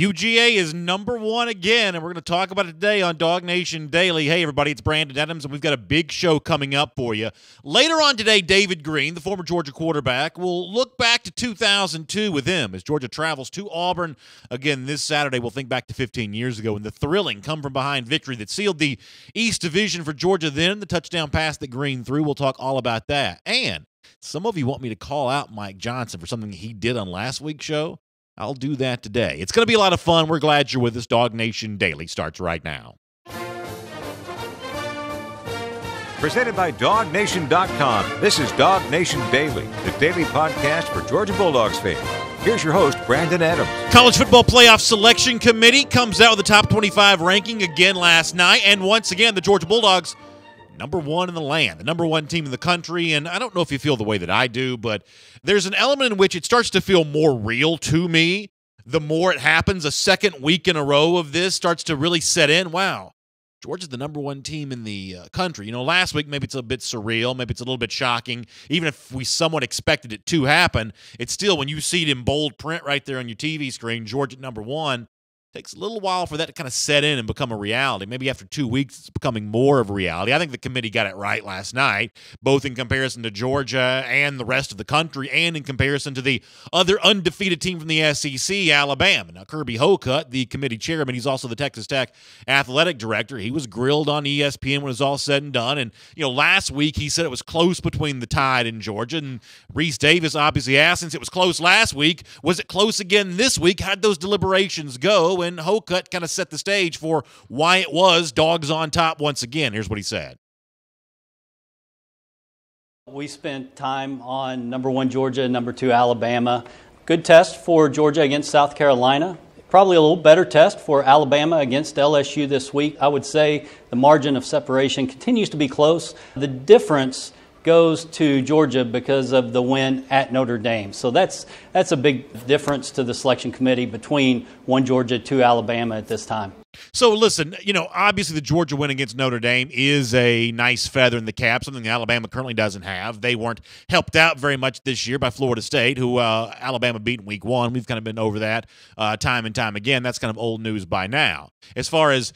UGA is #1 again, and we're going to talk about it today on DawgNation Daily. Hey, everybody, it's Brandon Adams, and we've got a big show coming up for you. Later on today, David Green, the former Georgia quarterback, will look back to 2002 with him as Georgia travels to Auburn. Again, this Saturday, we'll think back to 15 years ago and the thrilling come-from-behind victory that sealed the East Division for Georgia then, the touchdown pass that Green threw. We'll talk all about that. And some of you want me to call out Mike Johnson for something he did on last week's show. I'll do that today. It's going to be a lot of fun. We're glad you're with us. DawgNation Daily starts right now. Presented by DawgNation.com. This is DawgNation Daily, the daily podcast for Georgia Bulldogs fans. Here's your host, Brandon Adams. College Football Playoff Selection Committee comes out with the top 25 ranking again last night. And once again, the Georgia Bulldogs, #1 in the land, the #1 team in the country. And I don't know if you feel the way that I do, but there's an element in which it starts to feel more real to me the more it happens. A second week in a row of this starts to really set in. Wow, Georgia's the #1 team in the country. You know, last week maybe it's a bit surreal, maybe it's a little bit shocking. Even if we somewhat expected it to happen, it's still, when you see it in bold print right there on your TV screen, Georgia at #1, takes a little while for that to kind of set in and become a reality. Maybe after 2 weeks, it's becoming more of a reality. I think the committee got it right last night, both in comparison to Georgia and the rest of the country, and in comparison to the other undefeated team from the SEC, Alabama. Now, Kirby Hocutt, the committee chairman, he's also the Texas Tech athletic director. He was grilled on ESPN when it was all said and done. And, you know, last week he said it was close between the Tide and Georgia. And Reese Davis obviously asked, since it was close last week, was it close again this week? How'd those deliberations go? And Hocutt kind of set the stage for why it was Dogs on top once again. Here's what he said. We spent time on #1 Georgia, #2 Alabama. Good test for Georgia against South Carolina. Probably a little better test for Alabama against LSU this week. I would say the margin of separation continues to be close. The difference goes to Georgia because of the win at Notre Dame. So that's a big difference to the selection committee between 1 Georgia, 2 Alabama at this time. So listen, you know, obviously the Georgia win against Notre Dame is a nice feather in the cap, something Alabama currently doesn't have. They weren't helped out very much this year by Florida State, who Alabama beat in week 1. We've kind of been over that time and time again. That's kind of old news by now. As far as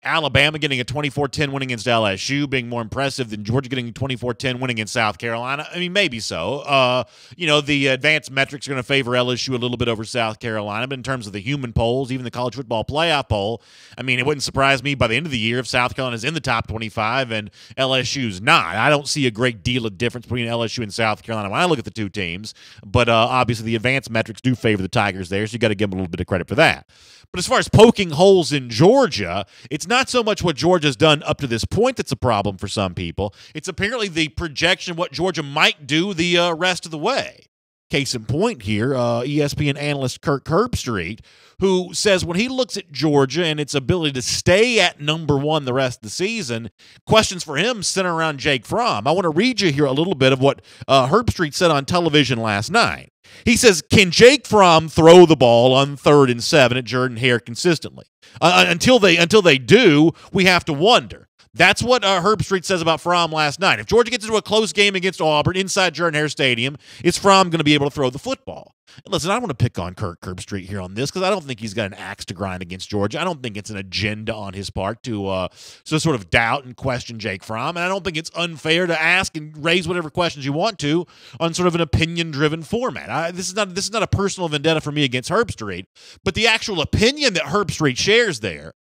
Alabama getting a 24-10 win against LSU being more impressive than Georgia getting a 24-10 win against South Carolina, I mean, maybe so. You know, the advanced metrics are going to favor LSU a little bit over South Carolina, but in terms of the human polls, even the college football playoff poll, I mean, it wouldn't surprise me by the end of the year if South Carolina's in the top 25 and LSU's not. I don't see a great deal of difference between LSU and South Carolina when I look at the two teams, but obviously the advanced metrics do favor the Tigers there, so you got to give them a little bit of credit for that. But as far as poking holes in Georgia, it's not so much what Georgia's done up to this point that's a problem for some people. It's apparently the projection of what Georgia might do the rest of the way. Case in point here, ESPN analyst Kirk Herbstreit, who says when he looks at Georgia and its ability to stay at #1 the rest of the season, questions for him center around Jake Fromm. I want to read you here a little bit of what Herbstreit said on television last night. He says, can Jake Fromm throw the ball on 3rd and 7 at Jordan-Hare consistently? Until they do, we have to wonder. That's what Herbstreit says about Fromm last night. If Georgia gets into a close game against Auburn inside Jordan-Hare Stadium, is Fromm going to be able to throw the football? And listen, I don't want to pick on Kirk Herbstreit here on this because I don't think he's got an axe to grind against Georgia. I don't think it's an agenda on his part to sort of doubt and question Jake Fromm. And I don't think it's unfair to ask and raise whatever questions you want to on sort of an opinion-driven format. This is not a personal vendetta for me against Herbstreit, but the actual opinion that Herbstreit shares there,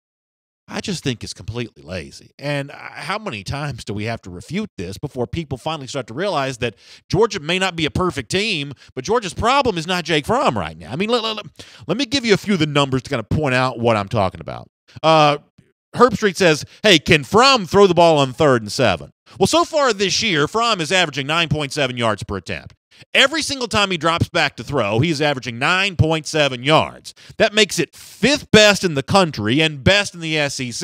I just think is completely lazy. And how many times do we have to refute this before people finally start to realize that Georgia may not be a perfect team, but Georgia's problem is not Jake Fromm right now? I mean, let me give you a few of the numbers to kind of point out what I'm talking about. Herbstreit says, hey, can Fromm throw the ball on 3rd and 7? Well, so far this year, Fromm is averaging 9.7 yards per attempt. Every single time he drops back to throw, he's averaging 9.7 yards. That makes it 5th best in the country and best in the SEC.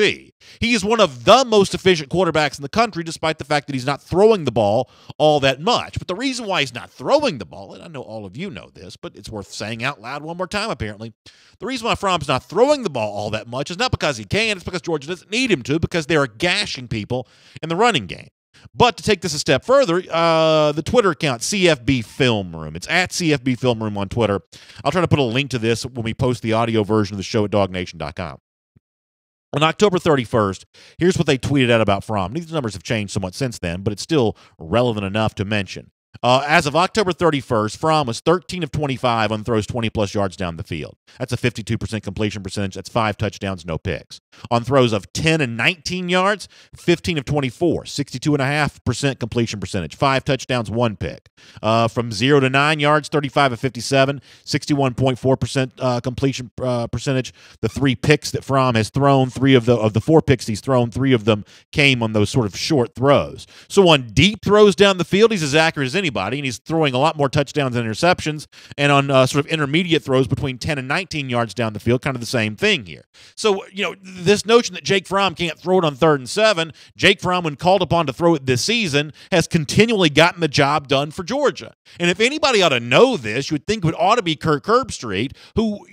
He is one of the most efficient quarterbacks in the country, despite the fact that he's not throwing the ball all that much. But the reason why he's not throwing the ball, and I know all of you know this, but it's worth saying out loud one more time apparently, the reason why Fromm's not throwing the ball all that much is not because he can, it's because Georgia doesn't need him to, because they are gashing people in the running game. But to take this a step further, the Twitter account, CFB Film Room. It's at CFB Film Room on Twitter. I'll try to put a link to this when we post the audio version of the show at DawgNation.com. On October 31st, here's what they tweeted out about Fromm. These numbers have changed somewhat since then, but it's still relevant enough to mention. As of October 31st, Fromm was 13 of 25 on throws 20-plus yards down the field. That's a 52% completion percentage. That's 5 touchdowns, no picks. On throws of 10 and 19 yards, 15 of 24, 62.5% completion percentage, 5 touchdowns, 1 pick. From 0 to 9 yards, 35 of 57, 61.4% completion percentage. The 3 picks that Fromm has thrown, 3 of the 4 picks he's thrown, 3 of them came on those sort of short throws. So on deep throws down the field, he's as accurate as anybody, and he's throwing a lot more touchdowns than interceptions. And on sort of intermediate throws between 10 and 19 yards down the field, kind of the same thing here. So, this notion that Jake Fromm can't throw it on 3rd and 7, Jake Fromm, when called upon to throw it this season, has continually gotten the job done for Georgia. And if anybody ought to know this, you would think it ought to be Kirk Herbstreit, who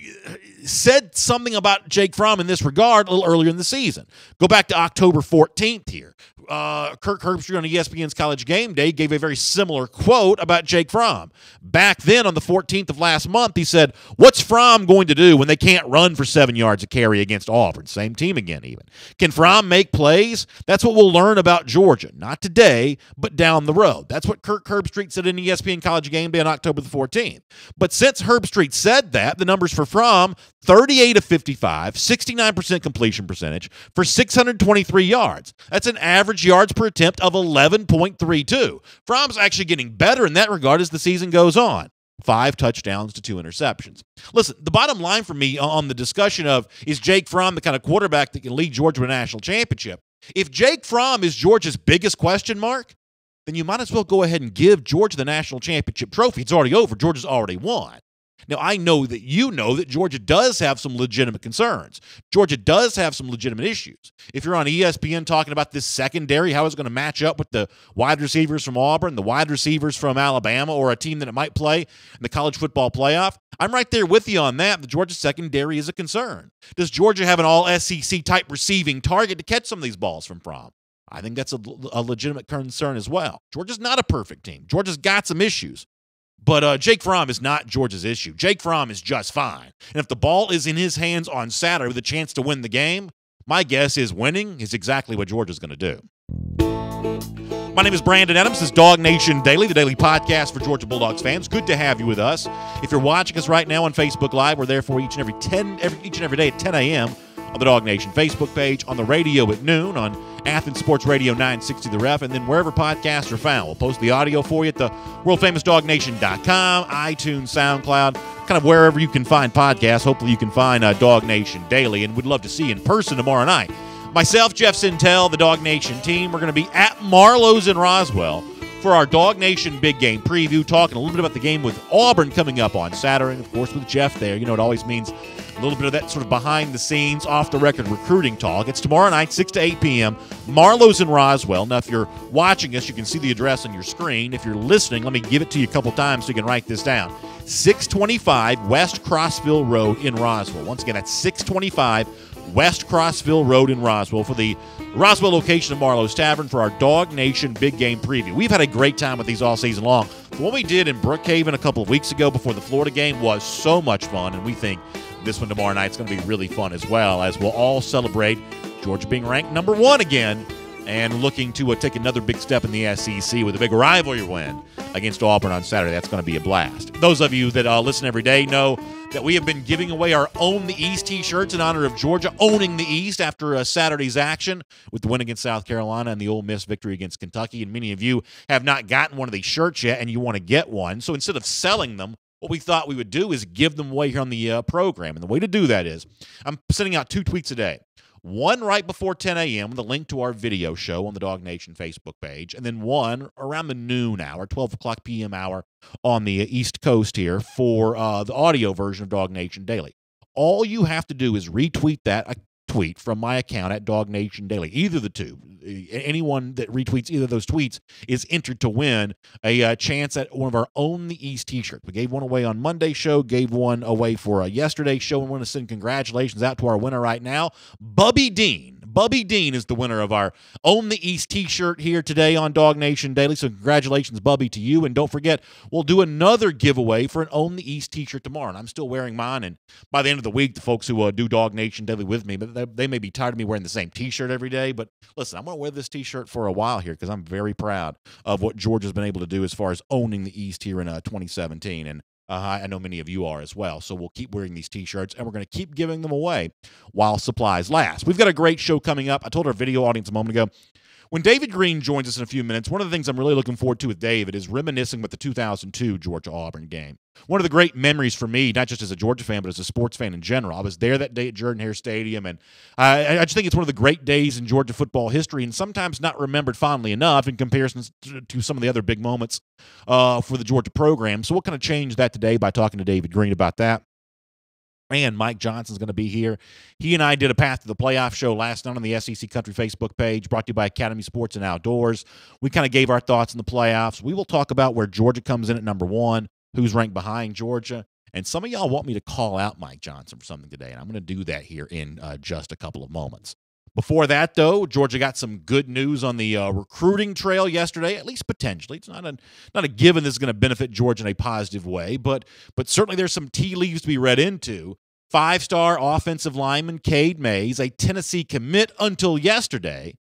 said something about Jake Fromm in this regard a little earlier in the season. Go back to October 14th here. Kirk Herbstreit on ESPN's College Game Day gave a very similar quote about Jake Fromm. Back then, on the 14th of last month, he said, "What's Fromm going to do when they can't run for 7 yards a carry against Auburn?" Same team again, even. Can Fromm make plays? That's what we'll learn about Georgia. Not today, but down the road. That's what Kirk Herbstreit said in ESPN College Game Day on October the 14th. But since Herbstreit said that, the numbers for Fromm, 38 of 55, 69% completion percentage for 623 yards. That's an average yards per attempt of 11.32. Fromm's actually getting better in that regard as the season goes on. 5 touchdowns to 2 interceptions. Listen, the bottom line for me on the discussion of, is Jake Fromm the kind of quarterback that can lead Georgia to a national championship? If Jake Fromm is Georgia's biggest question mark, then you might as well go ahead and give Georgia the national championship trophy. It's already over. Georgia's already won. Now, I know that you know that Georgia does have some legitimate concerns. Georgia does have some legitimate issues. If you're on ESPN talking about this secondary, how it's going to match up with the wide receivers from Auburn, the wide receivers from Alabama, or a team that it might play in the college football playoff, I'm right there with you on that. The Georgia secondary is a concern. Does Georgia have an all-SEC type receiving target to catch some of these balls from Fromm? I think that's a legitimate concern as well. Georgia's not a perfect team. Georgia's got some issues. But Jake Fromm is not Georgia's issue. Jake Fromm is just fine. And if the ball is in his hands on Saturday with a chance to win the game, my guess is winning is exactly what Georgia's going to do. My name is Brandon Adams. This is DawgNation Daily, the daily podcast for Georgia Bulldogs fans. Good to have you with us. If you're watching us right now on Facebook Live, we're there for each and every day at 10 a.m. on the DawgNation Facebook page, on the radio at noon, on Athens Sports Radio 960 The Ref, and then wherever podcasts are found. We'll post the audio for you at the world-famous DawgNation.com, iTunes, SoundCloud, kind of wherever you can find podcasts. Hopefully you can find DawgNation Daily, and we'd love to see you in person tomorrow night. Myself, Jeff Sintel, the DawgNation team, we're going to be at Marlowe's in Roswell for our DawgNation Big Game preview, talking a little bit about the game with Auburn coming up on Saturday, and of course with Jeff there. You know, it always means a little bit of that sort of behind-the-scenes, off-the-record recruiting talk. It's tomorrow night, 6 to 8 p.m., Marlowe's in Roswell. Now, if you're watching us, you can see the address on your screen. If you're listening, let me give it to you a couple times so you can write this down. 625 West Crossville Road in Roswell. Once again, that's 625 West Crossville Road in Roswell for the Roswell location of Marlowe's Tavern for our DawgNation Big Game preview. We've had a great time with these all season long. What we did in Brookhaven a couple of weeks ago before the Florida game was so much fun, and we think this one tomorrow night is going to be really fun as well, as we'll all celebrate Georgia being ranked number 1 again and looking to take another big step in the SEC with a big rivalry win against Auburn on Saturday. That's going to be a blast. Those of you that listen every day know that we have been giving away our Own the East t-shirts in honor of Georgia owning the East after Saturday's action with the win against South Carolina and the Ole Miss victory against Kentucky. And many of you have not gotten one of these shirts yet, and you want to get one. So instead of selling them, what we thought we would do is give them away here on the program. And the way to do that is I'm sending out 2 tweets a day. One right before 10 a.m. with a link to our video show on the DawgNation Facebook page, and then one around the noon hour, 12 o'clock p.m. hour on the East Coast here for the audio version of DawgNation Daily. All you have to do is retweet that tweet from my account at DawgNation Daily. Either the two. Anyone that retweets either of those tweets is entered to win a chance at one of our Own the East t-shirts. We gave one away on Monday's show, gave one away for yesterday's show, and want to send congratulations out to our winner right now, Bubby Dean. Bubby Dean is the winner of our Own the East t-shirt here today on DawgNation Daily. So congratulations, Bubby, to you. And don't forget, we'll do another giveaway for an Own the East t-shirt tomorrow. And I'm still wearing mine. And by the end of the week, the folks who do DawgNation Daily with me, but they may be tired of me wearing the same t-shirt every day. But listen, I'm going to wear this t-shirt for a while here because I'm very proud of what Georgia's been able to do as far as owning the East here in 2017. And I know many of you are as well. So we'll keep wearing these t-shirts, and we're going to keep giving them away while supplies last. We've got a great show coming up. I told our video audience a moment ago, when David Green joins us in a few minutes, one of the things I'm really looking forward to with David is reminiscing with the 2002 Georgia-Auburn game. One of the great memories for me, not just as a Georgia fan, but as a sports fan in general. I was there that day at Jordan-Hare Stadium, and I just think it's one of the great days in Georgia football history, and sometimes not remembered fondly enough in comparison to some of the other big moments for the Georgia program. So we'll kind of change that today by talking to David Green about that. And Mike Johnson's going to be here. He and I did a Path to the Playoff show last night on the SEC Country Facebook page, brought to you by Academy Sports and Outdoors. We kind of gave our thoughts on the playoffs. We will talk about where Georgia comes in at number one, who's ranked behind Georgia. And some of y'all want me to call out Mike Johnson for something today, and I'm going to do that here in just a couple of moments. Before that, though, Georgia got some good news on the recruiting trail yesterday, at least potentially. It's not a given this is going to benefit Georgia in a positive way, but certainly there's some tea leaves to be read into. Five-star offensive lineman Cade Mays, a Tennessee commit until yesterday,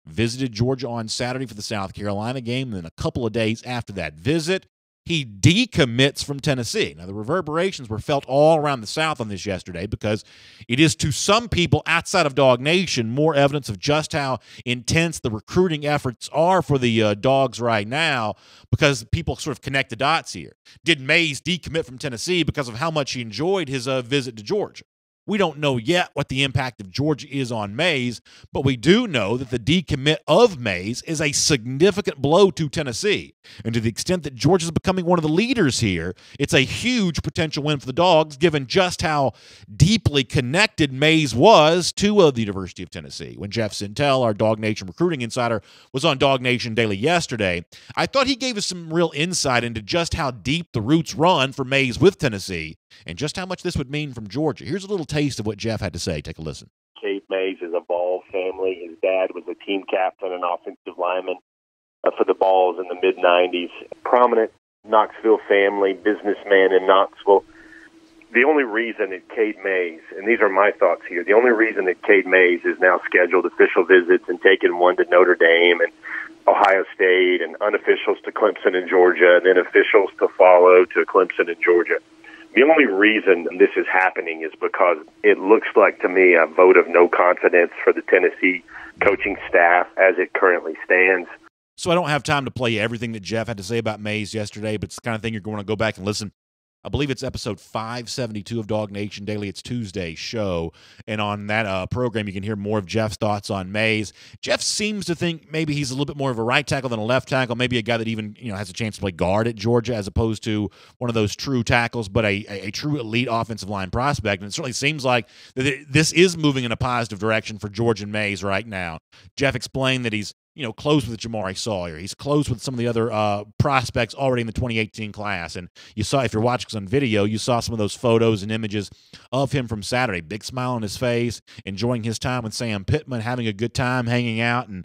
visited Georgia on Saturday for the South Carolina game. And then a couple of days after that visit, he decommits from Tennessee. Now, the reverberations were felt all around the South on this yesterday because it is, to some people outside of DawgNation, more evidence of just how intense the recruiting efforts are for the Dogs right now, because people sort of connect the dots here. Did Mays decommit from Tennessee because of how much he enjoyed his visit to Georgia? We don't know yet what the impact of Georgia is on Mays, but we do know that the decommit of Mays is a significant blow to Tennessee. And to the extent that Georgia is becoming one of the leaders here, it's a huge potential win for the Dogs, given just how deeply connected Mays was to the University of Tennessee. When Jeff Sintel, our DawgNation recruiting insider, was on DawgNation Daily yesterday, I thought he gave us some real insight into just how deep the roots run for Mays with Tennessee, and just how much this would mean from Georgia. Here's a little taste of what Jeff had to say. Take a listen. Cade Mays is a Ball family. His dad was a team captain and offensive lineman for the Balls in the mid-'90s. Prominent Knoxville family, businessman in Knoxville. The only reason that Cade Mays, and these are my thoughts here, the only reason that Cade Mays is now scheduled official visits and taken one to Notre Dame and Ohio State and unofficials to Clemson and Georgia, and then officials to follow to Clemson and Georgia. The only reason this is happening is because it looks like, to me, a vote of no confidence for the Tennessee coaching staff as it currently stands. So I don't have time to play you everything that Jeff had to say about Mays yesterday, but it's the kind of thing you're going to go back and listen. I believe it's episode 572 of DawgNation Daily. It's Tuesday's show, and on that program, you can hear more of Jeff's thoughts on Mays. Jeff seems to think maybe he's a little bit more of a right tackle than a left tackle, maybe a guy that even has a chance to play guard at Georgia as opposed to one of those true tackles, but a true elite offensive line prospect. And it certainly seems like this is moving in a positive direction for Georgia and Mays right now. Jeff explained that he's close with Jamari Sawyer. He's close with some of the other prospects already in the 2018 class. And you saw, if you're watching on video, you saw some of those photos and images of him from Saturday. Big smile on his face, enjoying his time with Sam Pittman, having a good time, hanging out. And,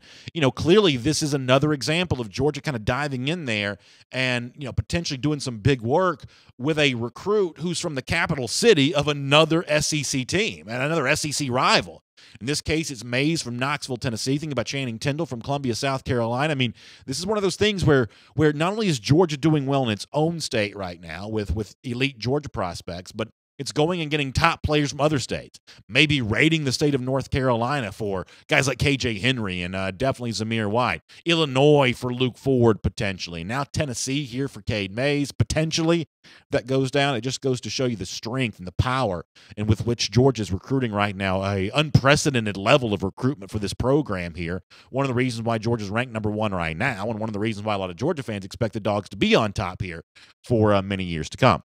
clearly this is another example of Georgia kind of diving in there and, potentially doing some big work with a recruit who's from the capital city of another SEC team and another SEC rival. In this case, it's Mays from Knoxville, Tennessee. Think about Channing Tindall from Columbia, South Carolina. I mean, this is one of those things where not only is Georgia doing well in its own state right now with elite Georgia prospects, but it's going and getting top players from other states, maybe raiding the state of North Carolina for guys like KJ Henry and definitely Zamir White. Illinois for Luke Ford, potentially. Now Tennessee here for Cade Mays, potentially. That goes down. It just goes to show you the strength and the power and with which Georgia's recruiting right now, a unprecedented level of recruitment for this program here. One of the reasons why Georgia's ranked number one right now, and one of the reasons why a lot of Georgia fans expect the Dogs to be on top here for many years to come.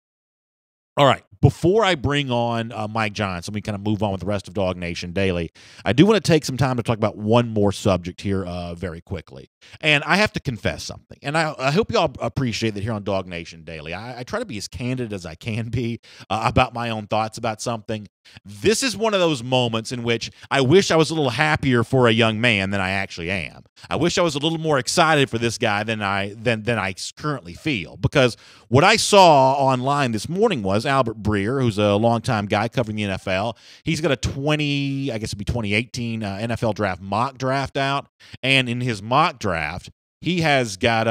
All right, Before I bring on Mike Johnson, we kind of move on with the rest of DawgNation Daily, I do want to take some time to talk about one more subject here very quickly. And I have to confess something. And I hope you all appreciate that here on DawgNation Daily. I try to be as candid as I can be about my own thoughts about something. This is one of those moments in which I wish I was a little happier for a young man than I actually am. I wish I was a little more excited for this guy than I currently feel, because what I saw online this morning was Albert Breer, who's a longtime guy covering the NFL. He's got a 2018 NFL draft mock draft out, and in his mock draft, he has got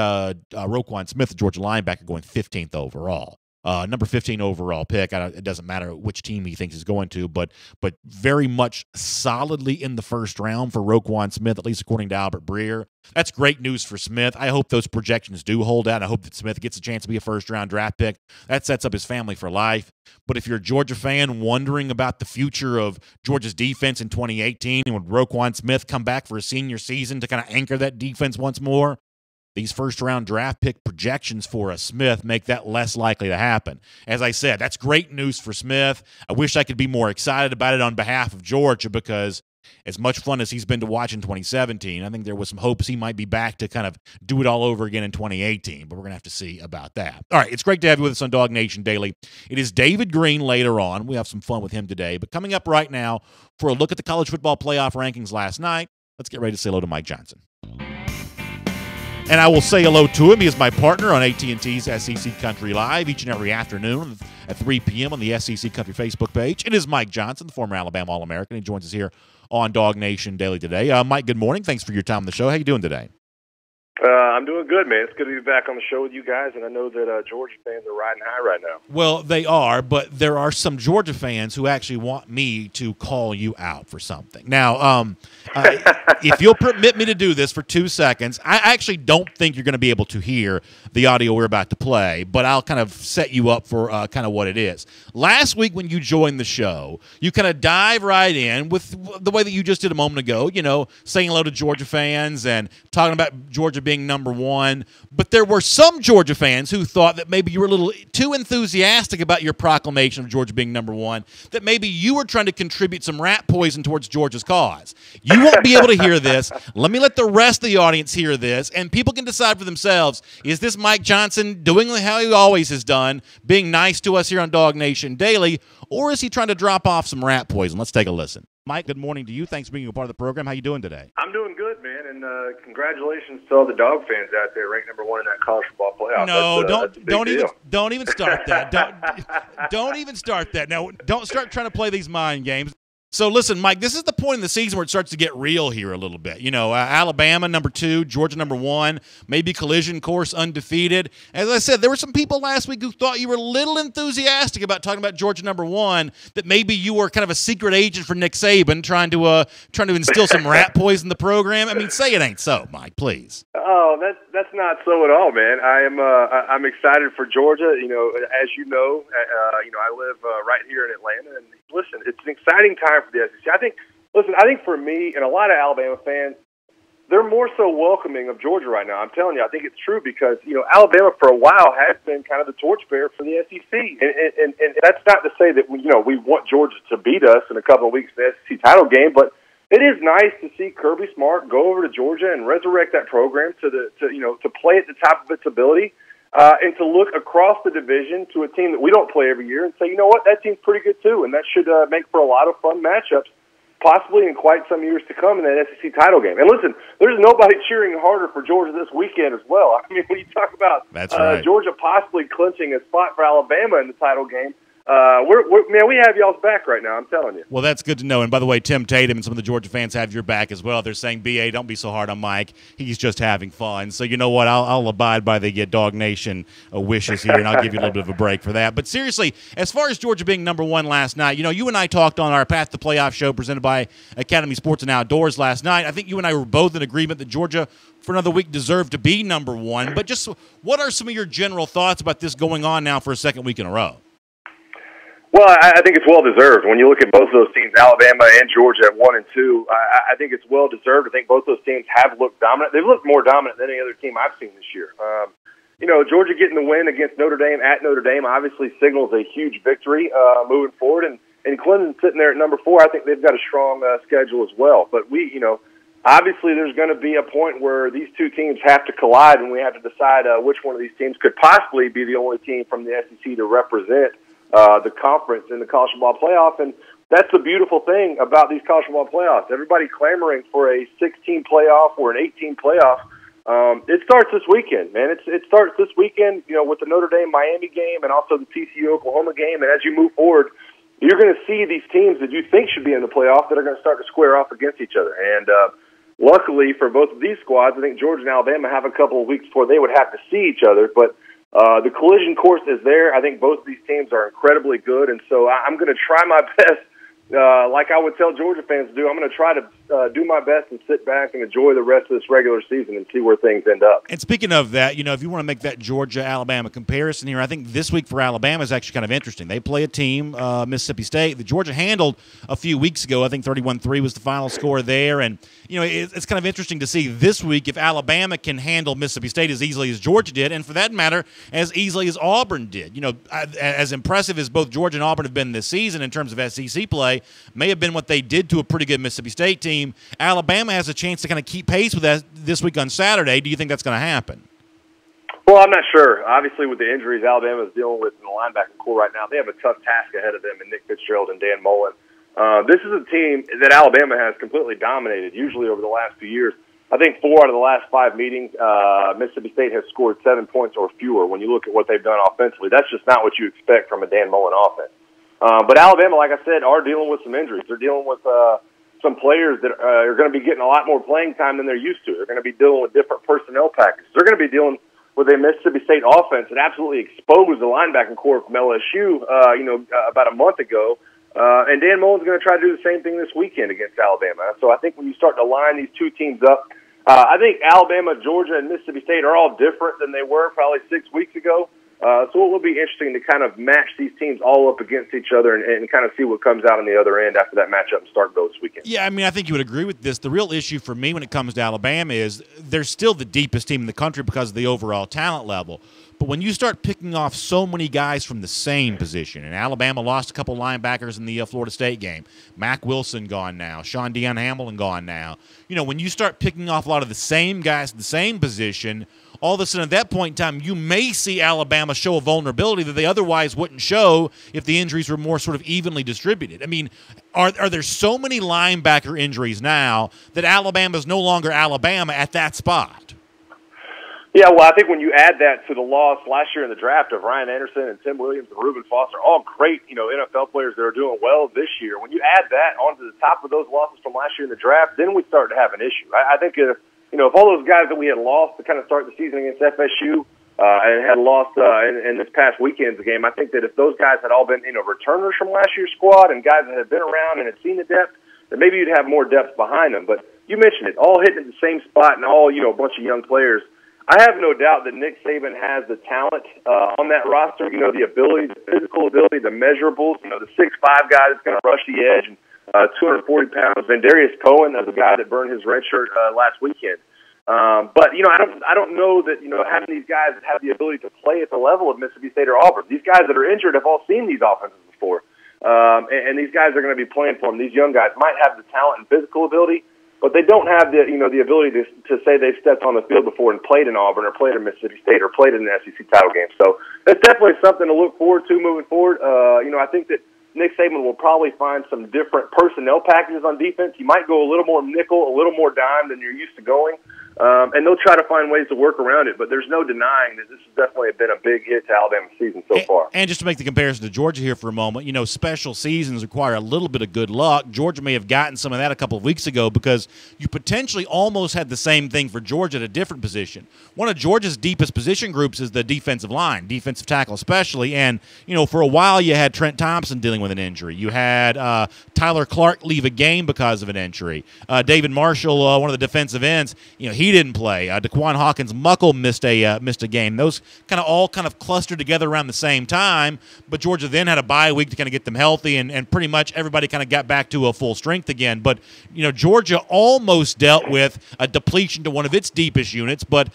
Roquan Smith, the Georgia linebacker, going 15th overall. Number 15 overall pick. It doesn't matter which team he thinks he's going to, but very much solidly in the first round for Roquan Smith, at least according to Albert Breer. That's great news for Smith. I hope those projections do hold out. I hope that Smith gets a chance to be a first-round draft pick. That sets up his family for life. But if you're a Georgia fan wondering about the future of Georgia's defense in 2018, and would Roquan Smith come back for a senior season to kind of anchor that defense once more, these first-round draft pick projections for a Smith make that less likely to happen. As I said, that's great news for Smith. I wish I could be more excited about it on behalf of Georgia, because as much fun as he's been to watch in 2017, I think there was some hopes he might be back to kind of do it all over again in 2018, but we're going to have to see about that. All right, it's great to have you with us on DawgNation Daily. It is David Green later on. We have some fun with him today, but coming up right now for a look at the college football playoff rankings last night, let's get ready to say hello to Mike Johnson. And I will say hello to him. He is my partner on AT&T's SEC Country Live each and every afternoon at 3 p.m. on the SEC Country Facebook page. It is Mike Johnson, the former Alabama All-American. He joins us here on DawgNation Daily today. Mike, good morning. Thanks for your time on the show. How you doing today? I'm doing good, man. It's good to be back on the show with you guys, and I know that Georgia fans are riding high right now. Well, they are, but there are some Georgia fans who actually want me to call you out for something. Now, if you'll permit me to do this for 2 seconds, I actually don't think you're going to be able to hear the audio we're about to play, but I'll kind of set you up for kind of what it is. Last week when you joined the show, you kind of dive right in with the way that you just did a moment ago, you know, saying hello to Georgia fans and talking about Georgia being number one. But there were some Georgia fans who thought that maybe you were a little too enthusiastic about your proclamation of Georgia being number one, that maybe you were trying to contribute some rat poison towards Georgia's cause. You won't be able to hear this. Let me let the rest of the audience hear this, and people can decide for themselves, is this Mike Johnson doing how he always has done, being nice to us here on DawgNation Daily, or is he trying to drop off some rat poison? Let's take a listen. Mike, good morning to you. Thanks for being a part of the program. How you doing today? I'm doing good, man, and congratulations to all the Dog fans out there ranked number one in that college football playoff. No, don't even start that. Don't even start that. Now, don't start trying to play these mind games. So listen, Mike, this is the point in the season where it starts to get real here a little bit. You know, Alabama number 2, Georgia number 1, maybe collision course undefeated. As I said, there were some people last week who thought you were a little enthusiastic about talking about Georgia number 1, that maybe you were kind of a secret agent for Nick Saban trying to instill some rat poison in the program. I mean, say it ain't so, Mike, please. Oh, that's not so at all, man. I'm excited for Georgia. You know, as you know, I live right here in Atlanta, and listen, it's an exciting time for the SEC. I think for me and a lot of Alabama fans, they're more so welcoming of Georgia right now. I'm telling you, I think it's true because, you know, Alabama for a while has been kind of the torchbearer for the SEC. And that's not to say that, we want Georgia to beat us in a couple of weeks in the SEC title game, but it is nice to see Kirby Smart go over to Georgia and resurrect that program to play at the top of its ability. And to look across the division to a team that we don't play every year and say, you know what, that team's pretty good too, and that should make for a lot of fun matchups, possibly in quite some years to come in that SEC title game. And listen, there's nobody cheering harder for Georgia this weekend as well. I mean, when you talk about Georgia possibly clinching a spot for Alabama in the title game, we have y'all's back right now, I'm telling you. Well, that's good to know. And by the way, Tim Tatum and some of the Georgia fans have your back as well. They're saying, B.A., don't be so hard on Mike. He's just having fun. So you know what? I'll abide by the DawgNation wishes here, and I'll give you a little bit of a break for that. But seriously, as far as Georgia being number 1 last night, you and I talked on our Path to Playoff show presented by Academy Sports and Outdoors last night. I think you and I were both in agreement that Georgia, for another week, deserved to be number 1. But just what are some of your general thoughts about this going on now for a second week in a row? Well, I think it's well-deserved. When you look at both of those teams, Alabama and Georgia at 1 and 2, I think it's well-deserved. I think both those teams have looked dominant. They've looked more dominant than any other team I've seen this year. Georgia getting the win against Notre Dame at Notre Dame obviously signals a huge victory moving forward. And Clemson sitting there at number 4, I think they've got a strong schedule as well. But obviously there's going to be a point where these two teams have to collide, and we have to decide which one of these teams could possibly be the only team from the SEC to represent the conference in the college football playoff. And that's the beautiful thing about these college football playoffs. Everybody clamoring for a 16 playoff or an 18 playoff. It starts this weekend, man. It starts this weekend, with the Notre Dame-Miami game and also the TCU-Oklahoma game. And as you move forward, you're going to see these teams that you think should be in the playoff that are going to start to square off against each other. And luckily for both of these squads, I think Georgia and Alabama have a couple of weeks before they would have to see each other. But the collision course is there. I think both of these teams are incredibly good. And so I'm going to try my best. Like I would tell Georgia fans to do, I'm going to try to do my best and sit back and enjoy the rest of this regular season and see where things end up. And speaking of that, if you want to make that Georgia-Alabama comparison here, I think this week for Alabama is actually kind of interesting. They play a team, Mississippi State, that Georgia handled a few weeks ago. I think 31-3 was the final score there. And, it's kind of interesting to see this week if Alabama can handle Mississippi State as easily as Georgia did, and for that matter, as easily as Auburn did. As impressive as both Georgia and Auburn have been this season in terms of SEC play, may have been what they did to a pretty good Mississippi State team. Alabama has a chance to kind of keep pace with that this week on Saturday. Do you think that's going to happen? Well, I'm not sure. Obviously, with the injuries Alabama is dealing with in the linebacking core right now, they have a tough task ahead of them in Nick Fitzgerald and Dan Mullen. This is a team that Alabama has completely dominated, usually over the last few years. I think 4 out of the last 5 meetings, Mississippi State has scored 7 points or fewer. When you look at what they've done offensively, that's just not what you expect from a Dan Mullen offense. But Alabama, like I said, are dealing with some injuries. They're dealing with some players that are going to be getting a lot more playing time than they're used to. They're going to be dealing with different personnel packages. They're going to be dealing with a Mississippi State offense that absolutely exposed the linebacking core from LSU, about a month ago. And Dan Mullen's going to try to do the same thing this weekend against Alabama. So I think when you start to line these two teams up, I think Alabama, Georgia, and Mississippi State are all different than they were probably 6 weeks ago. So it will be interesting to kind of match these teams all up against each other and kind of see what comes out on the other end after that matchup in Starkville this weekend. Yeah, I think you would agree with this. The real issue for me when it comes to Alabama is they're still the deepest team in the country because of the overall talent level. But when you start picking off so many guys from the same position, and Alabama lost a couple linebackers in the Florida State game, Mack Wilson gone now, Sean Deion Hamilton gone now. When you start picking off a lot of the same guys in the same position, all of a sudden at that point in time, you may see Alabama show a vulnerability that they otherwise wouldn't show if the injuries were more sort of evenly distributed. Are there so many linebacker injuries now that Alabama is no longer Alabama at that spot? Yeah, well, I think when you add that to the loss last year in the draft of Ryan Anderson and Tim Williams and Reuben Foster, all great, NFL players that are doing well this year. When you add that onto the top of those losses from last year in the draft, then we start to have an issue. I think if all those guys that we had lost to kind of start the season against FSU and had lost in this past weekend's game, I think that if those guys had all been, returners from last year's squad and guys that had been around and had seen the depth, then maybe you'd have more depth behind them. But you mentioned it, all hitting at the same spot and all, a bunch of young players. I have no doubt that Nick Saban has the talent on that roster, the ability, the physical ability, the measurables, the 6'5" guy that's going to rush the edge, and 240 pounds. And Darius Cohen, as a guy that burned his red shirt last weekend. But I don't know that having these guys that have the ability to play at the level of Mississippi State or Auburn. These guys that are injured have all seen these offenses before, and these guys are going to be playing for them. These young guys might have the talent and physical ability, but they don't have the the ability to say they've stepped on the field before and played in Auburn or played in Mississippi State or played in the SEC title game. So that's definitely something to look forward to moving forward. I think that Nick Saban will probably find some different personnel packages on defense. He might go a little more nickel, a little more dime than you're used to going. And they'll try to find ways to work around it, but there's no denying that this has definitely been a big hit to Alabama's season so far. And just to make the comparison to Georgia here for a moment, special seasons require a little bit of good luck. Georgia may have gotten some of that a couple of weeks ago because you potentially almost had the same thing for Georgia at a different position. One of Georgia's deepest position groups is the defensive line, defensive tackle especially, and, for a while you had Trent Thompson dealing with an injury. You had Tyler Clark leave a game because of an injury. David Marshall, one of the defensive ends, he didn't play. DeQuan Hawkins-Muckle missed a game. Those all clustered together around the same time, but Georgia then had a bye week to kind of get them healthy, and pretty much everybody kind of got back to a full strength again. But, Georgia almost dealt with a depletion to one of its deepest units, but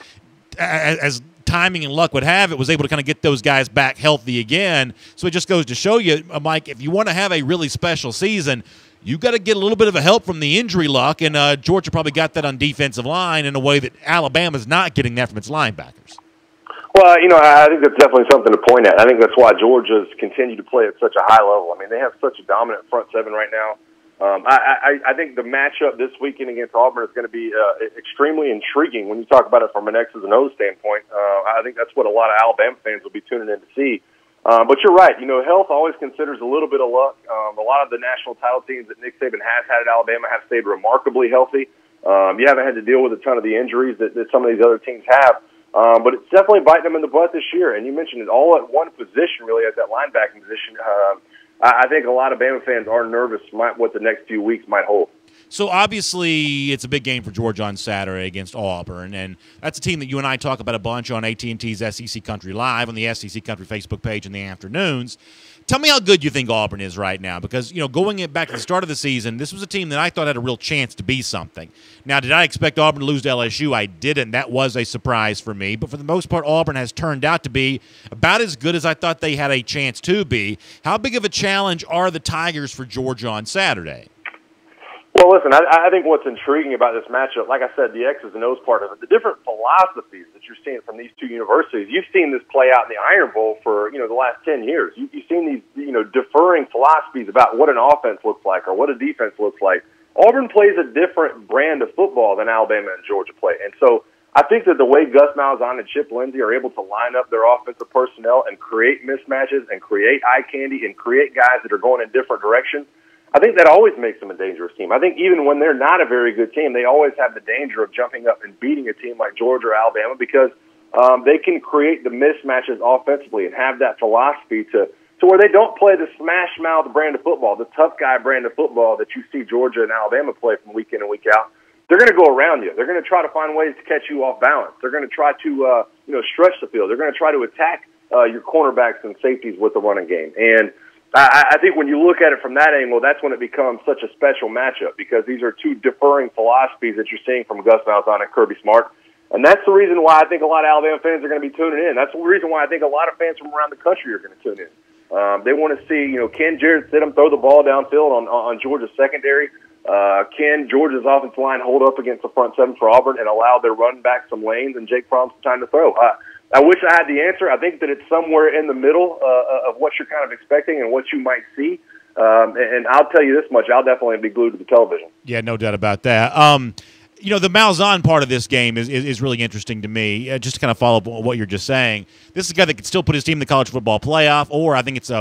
as timing and luck would have it, was able to kind of get those guys back healthy again. So it just goes to show you, Mike, if you want to have a really special season, you got to get a little bit of a help from the injury luck, and Georgia probably got that on defensive line in a way that Alabama's not getting that from its linebackers. Well, I think that's definitely something to point at. I think that's why Georgia's continued to play at such a high level. I mean, they have such a dominant front seven right now. I think the matchup this weekend against Auburn is going to be extremely intriguing when you talk about it from an X's and O's standpoint. I think that's what a lot of Alabama fans will be tuning in to see. But you're right. Health always considers a little bit of luck. A lot of the national title teams that Nick Saban has had at Alabama have stayed remarkably healthy. You haven't had to deal with a ton of the injuries that some of these other teams have. But it's definitely biting them in the butt this year. And you mentioned it all at one position, really, at that linebacking position. I think a lot of Bama fans are nervous what the next few weeks might hold. So, obviously, it's a big game for Georgia on Saturday against Auburn, and that's a team that you and I talk about a bunch on AT&T's SEC Country Live on the SEC Country Facebook page in the afternoons. Tell me how good you think Auburn is right now, because, going back to the start of the season, this was a team that I thought had a real chance to be something. Now, did I expect Auburn to lose to LSU? I didn't. That was a surprise for me. But for the most part, Auburn has turned out to be about as good as I thought they had a chance to be. How big of a challenge are the Tigers for Georgia on Saturday? Well, listen, I think what's intriguing about this matchup, like I said, the X's and O's part of it, the different philosophies that you're seeing from these two universities. You've seen this play out in the Iron Bowl for, the last 10 years. You've seen these, differing philosophies about what an offense looks like or what a defense looks like. Auburn plays a different brand of football than Alabama and Georgia play. And so I think that the way Gus Malzahn and Chip Lindsey are able to line up their offensive personnel and create mismatches and create eye candy and create guys that are going in different directions, I think that always makes them a dangerous team. I think even when they're not a very good team, they always have the danger of jumping up and beating a team like Georgia or Alabama because they can create the mismatches offensively and have that philosophy to where they don't play the smash-mouth brand of football, the tough guy brand of football that you see Georgia and Alabama play from week in and week out. They're going to go around you. They're going to try to find ways to catch you off balance. They're going to try to stretch the field. They're going to try to attack your cornerbacks and safeties with the running game. And I think when you look at it from that angle, that's when it becomes such a special matchup because these are two differing philosophies that you're seeing from Gus Malzahn and Kirby Smart. And that's the reason why I think a lot of Alabama fans are going to be tuning in. That's the reason why I think a lot of fans from around the country are going to tune in. They want to see, can Jarrett Stidham throw the ball downfield on Georgia's secondary? Can Georgia's offensive line hold up against the front seven for Auburn and allow their run back some lanes and Jake Fromm some time to throw? I wish I had the answer. I think that it's somewhere in the middle of what you're kind of expecting and what you might see. And I'll tell you this much, I'll definitely be glued to the television. Yeah, no doubt about that. The Malzahn part of this game is really interesting to me. Just to kind of follow up on what you're just saying, this is a guy that could still put his team in the college football playoff, or I think it's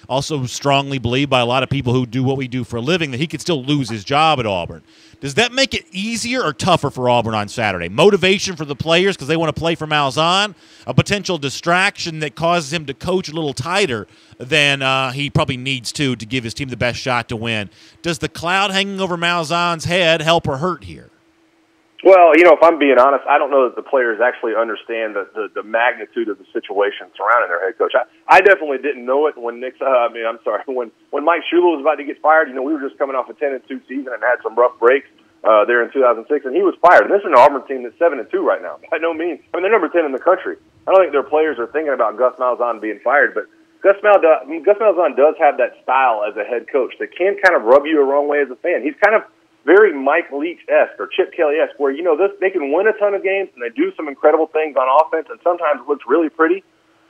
also strongly believed by a lot of people who do what we do for a living that he could still lose his job at Auburn. Does that make it easier or tougher for Auburn on Saturday? Motivation for the players because they want to play for Malzahn, a potential distraction that causes him to coach a little tighter than he probably needs to give his team the best shot to win. Does the cloud hanging over Malzahn's head help or hurt here? Well, if I'm being honest, I don't know that the players actually understand the magnitude of the situation surrounding their head coach. I definitely didn't know it when when Mike Shula was about to get fired. We were just coming off a 10-2 season and had some rough breaks there in 2006, and he was fired. And this is an Auburn team that's 7-2 right now. By no means, they're number 10 in the country. I don't think their players are thinking about Gus Malzahn being fired, but Gus Malzahn does have that style as a head coach that can kind of rub you the wrong way as a fan. He's kind of very Mike Leach-esque or Chip Kelly-esque, where, they can win a ton of games and they do some incredible things on offense, and sometimes it looks really pretty.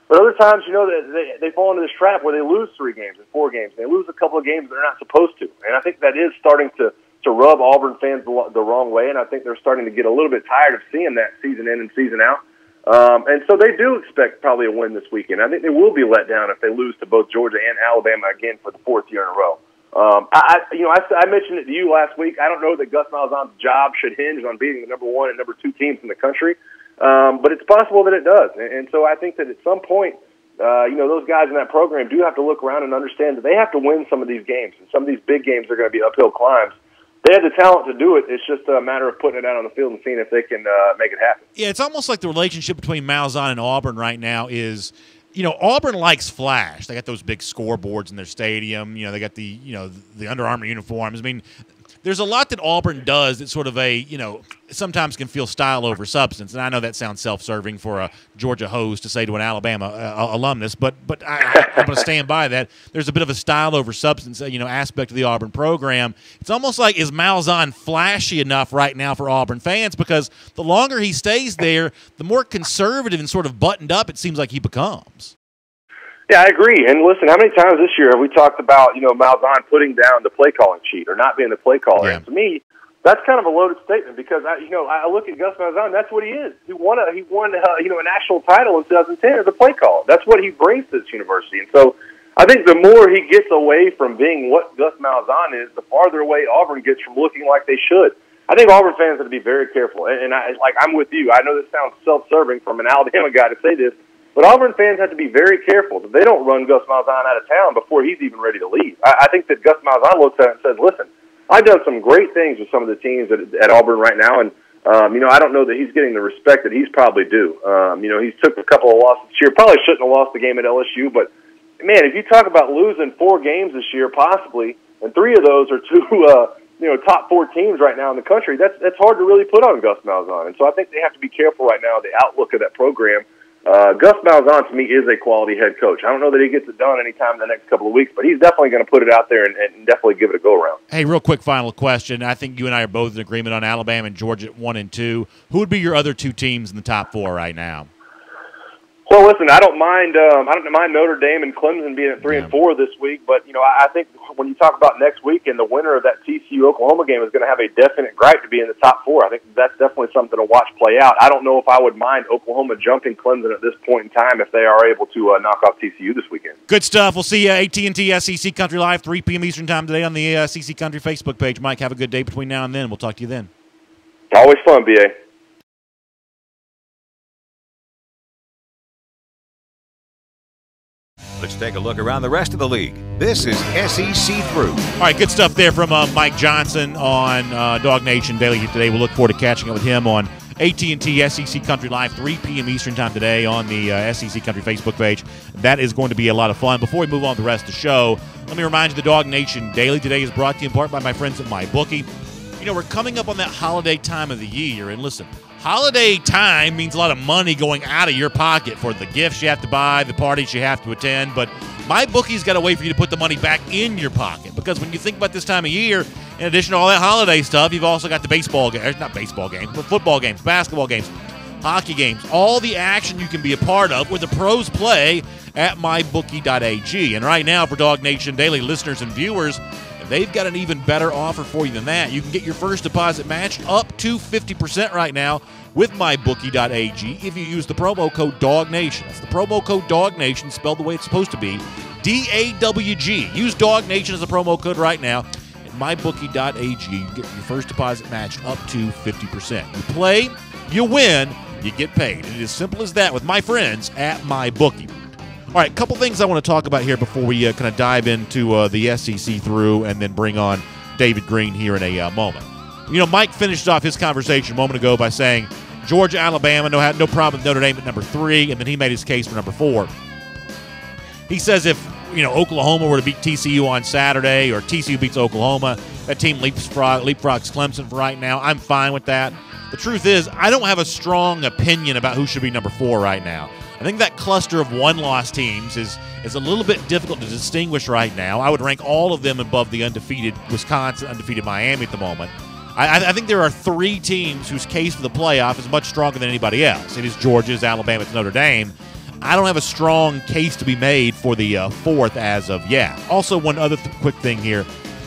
But other times, they fall into this trap where they lose 3 games and 4 games. They lose a couple of games they're not supposed to. And I think that is starting to rub Auburn fans the wrong way, and I think they're starting to get a little bit tired of seeing that season in and season out. And so they do expect probably a win this weekend. I think they will be let down if they lose to both Georgia and Alabama again for the 4th year in a row. I mentioned it to you last week. I don't know that Gus Malzahn's job should hinge on beating the number 1 and number 2 teams in the country, but it's possible that it does. And so I think that at some point, those guys in that program do have to look around and understand that they have to win some of these games, and some of these big games are going to be uphill climbs. They have the talent to do it. It's just a matter of putting it out on the field and seeing if they can make it happen. Yeah, it's almost like the relationship between Malzahn and Auburn right now is, Auburn likes flash. They got those big scoreboards in their stadium. They got the Under Armour uniforms. I mean, there's a lot that Auburn does that sort of sometimes can feel style over substance. And I know that sounds self-serving for a Georgia host to say to an Alabama alumnus, but I'm going to stand by that. There's a bit of a style over substance, aspect of the Auburn program. It's almost like, is Malzahn flashy enough right now for Auburn fans? Because the longer he stays there, the more conservative and sort of buttoned up it seems like he becomes. Yeah, I agree. And listen, how many times this year have we talked about, Malzahn putting down the play calling sheet or not being the play caller? Yeah. And to me, that's kind of a loaded statement because I look at Gus Malzahn. That's what he is. He won a national title in 2010 as a play caller. That's what he brings to this university. And so I think the more he gets away from being what Gus Malzahn is, the farther away Auburn gets from looking like they should. I think Auburn fans have to be very careful. And I'm with you. I know this sounds self-serving from an Alabama guy to say this, but Auburn fans have to be very careful that they don't run Gus Malzahn out of town before he's even ready to leave. I think that Gus Malzahn looks at it and says, listen, I've done some great things with some of the teams at Auburn right now, and, I don't know that he's getting the respect that he's probably due. He's took a couple of losses this year. Probably shouldn't have lost the game at LSU, but, man, if you talk about losing 4 games this year possibly, and 3 of those are to top 4 teams right now in the country, that's hard to really put on Gus Malzahn. And so I think they have to be careful right now, the outlook of that program. Gus Malzahn, to me, is a quality head coach. I don't know that he gets it done anytime in the next couple of weeks, but he's definitely going to put it out there and definitely give it a go-around. Hey, real quick final question. I think you and I are both in agreement on Alabama and Georgia at 1 and 2. Who would be your other 2 teams in the top 4 right now? Well, listen, I don't mind Notre Dame and Clemson being at 3 and 4 this week, but I think when you talk about next week and the winner of that TCU-Oklahoma game is going to have a definite gripe to be in the top 4. I think that's definitely something to watch play out. I don't know if I would mind Oklahoma jumping Clemson at this point in time if they are able to knock off TCU this weekend. Good stuff. We'll see you AT&T SEC Country Live 3 p.m. Eastern Time today on the SEC Country Facebook page. Mike, have a good day between now and then. We'll talk to you then. Always fun, B.A. Let's take a look around the rest of the league. This is SEC Through. All right, good stuff there from Mike Johnson on DawgNation Daily today. We'll look forward to catching up with him on AT&T SEC Country Live, 3 p.m. Eastern Time today on the SEC Country Facebook page. That is going to be a lot of fun. Before we move on to the rest of the show, let me remind you the DawgNation Daily today is brought to you in part by my friends at MyBookie. We're coming up on that holiday time of the year, and listen, holiday time means a lot of money going out of your pocket for the gifts you have to buy, the parties you have to attend, but MyBookie's got a way for you to put the money back in your pocket, because when you think about this time of year, in addition to all that holiday stuff, you've also got the not baseball games, but football games, basketball games, hockey games, all the action you can be a part of where the pros play at mybookie.ag. And right now, for DawgNation Daily listeners and viewers, they've got an even better offer for you than that. You can get your first deposit matched up to 50% right now with mybookie.ag if you use the promo code DawgNation. That's the promo code DawgNation, spelled the way it's supposed to be, DAWG. Use DawgNation as a promo code right now at mybookie.ag. You get your first deposit matched up to 50%. You play, you win, you get paid. And it is as simple as that with my friends at MyBookie. All right, a couple things I want to talk about here before we kind of dive into the SEC Through and then bring on David Green here in a moment. Mike finished off his conversation a moment ago by saying Georgia, Alabama, no problem with Notre Dame at number 3, and then he made his case for number 4. He says if, Oklahoma were to beat TCU on Saturday or TCU beats Oklahoma, that team leapfrogs Clemson for right now. I'm fine with that. The truth is, I don't have a strong opinion about who should be number 4 right now. I think that cluster of one-loss teams is a little bit difficult to distinguish right now. I would rank all of them above the undefeated Wisconsin, undefeated Miami at the moment. I think there are 3 teams whose case for the playoff is much stronger than anybody else. It is Georgia, it's Alabama, it's Notre Dame. I don't have a strong case to be made for the 4th as of yet. Also, one other quick thing here.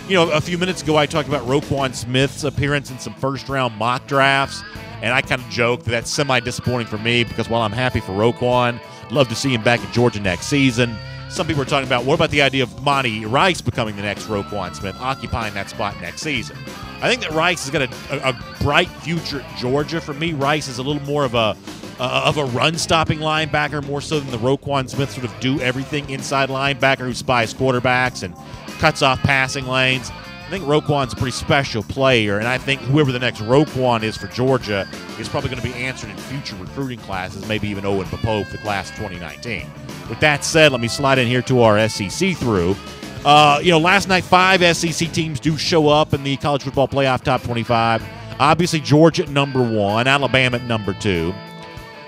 A few minutes ago I talked about Roquan Smith's appearance in some first-round mock drafts. And I kind of joked that that's semi-disappointing for me because while I'm happy for Roquan, love to see him back at Georgia next season. Some people are talking about, what about the idea of Monty Rice becoming the next Roquan Smith, occupying that spot next season? I think that Rice has got a bright future at Georgia. For me, Rice is a little more of a run-stopping linebacker, more so than the Roquan Smith sort of do-everything inside linebacker who spies quarterbacks and cuts off passing lanes. I think Roquan's a pretty special player, and I think whoever the next Roquan is for Georgia is probably going to be answered in future recruiting classes, maybe even Owen Pope for the class of 2019. With that said, let me slide in here to our SEC Through. Last night 5 SEC teams do show up in the college football playoff top 25. Obviously, Georgia at number 1, Alabama at number 2.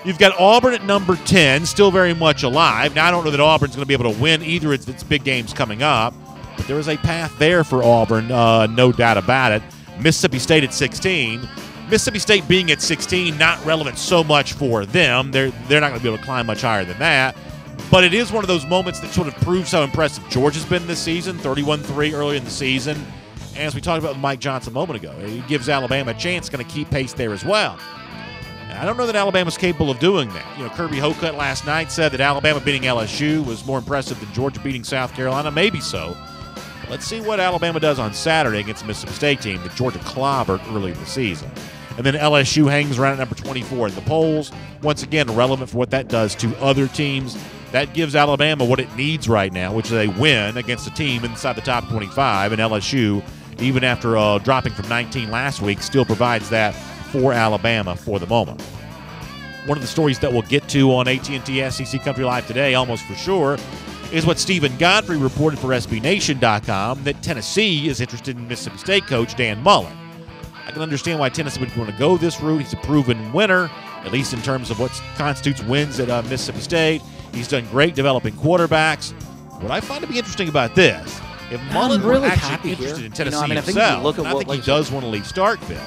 You've got Auburn at number 10, still very much alive. Now, I don't know that Auburn's going to be able to win either of its big games coming up, but there is a path there for Auburn, no doubt about it. Mississippi State at 16. Mississippi State being at 16, not relevant so much for them. They're not going to be able to climb much higher than that. But it is one of those moments that sort of proves how impressive Georgia's been this season, 31-3 early in the season. And as we talked about with Mike Johnson a moment ago, it gives Alabama a chance, going to keep pace there as well. And I don't know that Alabama's capable of doing that. Kirby Hocutt last night said that Alabama beating LSU was more impressive than Georgia beating South Carolina. Maybe so. But let's see what Alabama does on Saturday against the Mississippi State team that Georgia clobbered early in the season. And then LSU hangs around at number 24 in the polls. Once again, relevant for what that does to other teams. That gives Alabama what it needs right now, which is a win against a team inside the top 25. And LSU, even after dropping from 19 last week, still provides that for Alabama for the moment. One of the stories that we'll get to on AT&T SEC Country Live today, almost for sure, is what Stephen Godfrey reported for SBNation.com, that Tennessee is interested in Mississippi State coach Dan Mullen. I can understand why Tennessee would want to go this route. He's a proven winner, at least in terms of what constitutes wins at Mississippi State. He's done great developing quarterbacks. What I find to be interesting about this, if Mullen were actually interested in Tennessee himself, I think he does want to leave Starkville.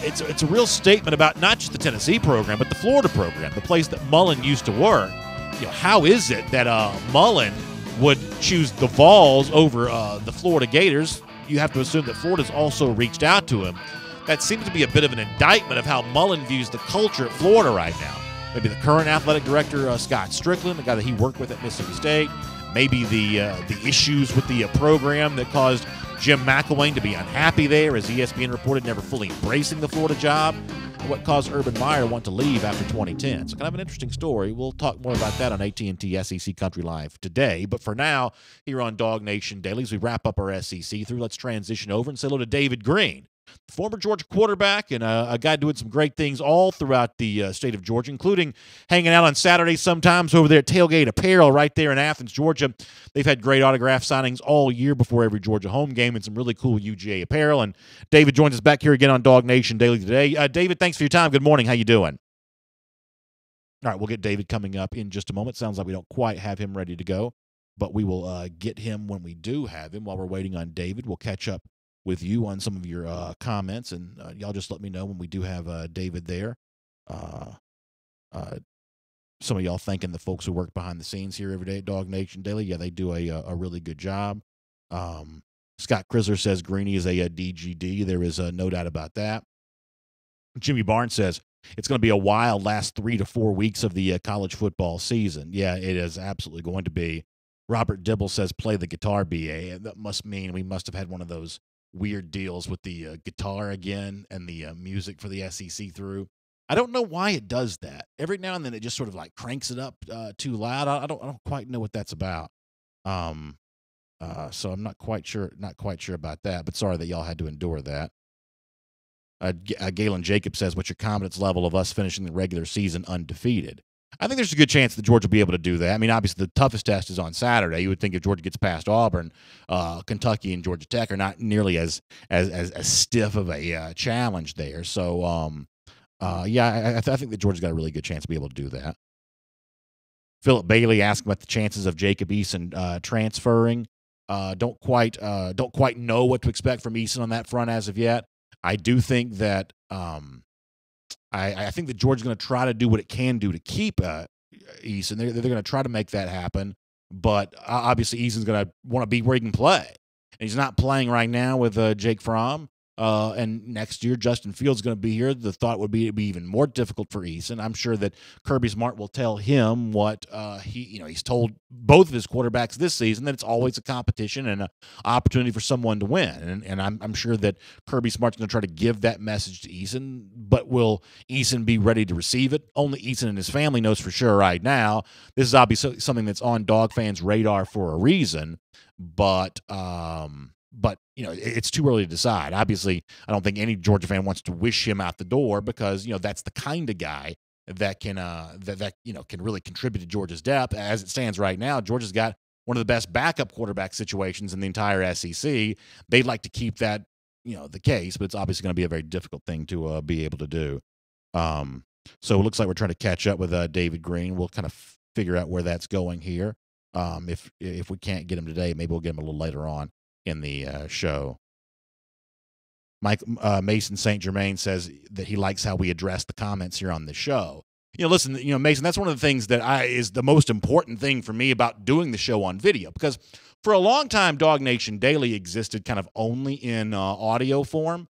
It's a real statement about not just the Tennessee program, but the Florida program, the place that Mullen used to work. How is it that Mullen would choose the Vols over the Florida Gators? You have to assume that Florida's also reached out to him. That seems to be a bit of an indictment of how Mullen views the culture at Florida right now. Maybe the current athletic director, Scott Strickland, the guy that he worked with at Mississippi State. Maybe the issues with the program that caused Jim McElwain to be unhappy there, as ESPN reported, never fully embracing the Florida job. And what caused Urban Meyer to want to leave after 2010. So kind of an interesting story. We'll talk more about that on AT&T SEC Country Live today. But for now, here on DawgNation Daily, as we wrap up our SEC through, let's transition over and say hello to David Green, former Georgia quarterback and a guy doing some great things all throughout the state of Georgia, including hanging out on Saturdays sometimes over there at Tailgate Apparel right there in Athens, Georgia. They've had great autograph signings all year before every Georgia home game and some really cool UGA apparel. And David joins us back here again on DawgNation Daily today. David, thanks for your time. Good morning. How you doing? All right, we'll get David coming up in just a moment. Sounds like we don't quite have him ready to go, but we will get him when we do have him. While we're waiting on David, we'll catch up with you on some of your comments, and y'all just let me know when we do have David there. Some of y'all thanking the folks who work behind the scenes here every day at DawgNation Daily. Yeah, they do a really good job. Scott Chrysler says Greeny is a DGD. There is no doubt about that. Jimmy Barnes says it's going to be a wild last 3 to 4 weeks of the college football season. Yeah, it is absolutely going to be. Robert Dibble says play the guitar, BA. That must mean we must have had one of those weird deals with the guitar again and the music for the SEC through. I don't know why it does that. Every now and then it just sort of like cranks it up too loud. I don't quite know what that's about. So I'm not quite sure about that, but sorry that y'all had to endure that. Galen Jacob says, what's your confidence level of us finishing the regular season undefeated? I think there's a good chance that Georgia will be able to do that. I mean, obviously, the toughest test is on Saturday. You would think if Georgia gets past Auburn, Kentucky and Georgia Tech are not nearly as stiff of a challenge there. So, I think that Georgia's got a really good chance to be able to do that. Philip Bailey asking about the chances of Jacob Eason transferring. Don't quite know what to expect from Eason on that front as of yet. I do think that I think that Georgia's going to try to do what it can do to keep Eason. They're going to try to make that happen, but obviously Eason's going to want to be where he can play. And he's not playing right now with Jake Fromm. And next year, Justin Fields is going to be here. The thought would be it'd be even more difficult for Eason. I'm sure that Kirby Smart will tell him what he's told both of his quarterbacks this season, that it's always a competition and an opportunity for someone to win. And I'm sure that Kirby Smart's going to try to give that message to Eason. But will Eason be ready to receive it? Only Eason and his family knows for sure right now. This is obviously something that's on dog fans' radar for a reason. But it's too early to decide. Obviously, I don't think any Georgia fan wants to wish him out the door because that's the kind of guy that can can really contribute to Georgia's depth. As it stands right now, Georgia's got one of the best backup quarterback situations in the entire SEC. They'd like to keep that, the case, but it's obviously going to be a very difficult thing to be able to do. So it looks like we're trying to catch up with David Green. We'll kind of figure out where that's going here. If we can't get him today, maybe we'll get him a little later on in the show. Mason St. Germain says that he likes how we address the comments here on the show. Listen, Mason, that's one of the things that is the most important thing for me about doing the show on video, because for a long time, DawgNation Daily existed kind of only in audio form.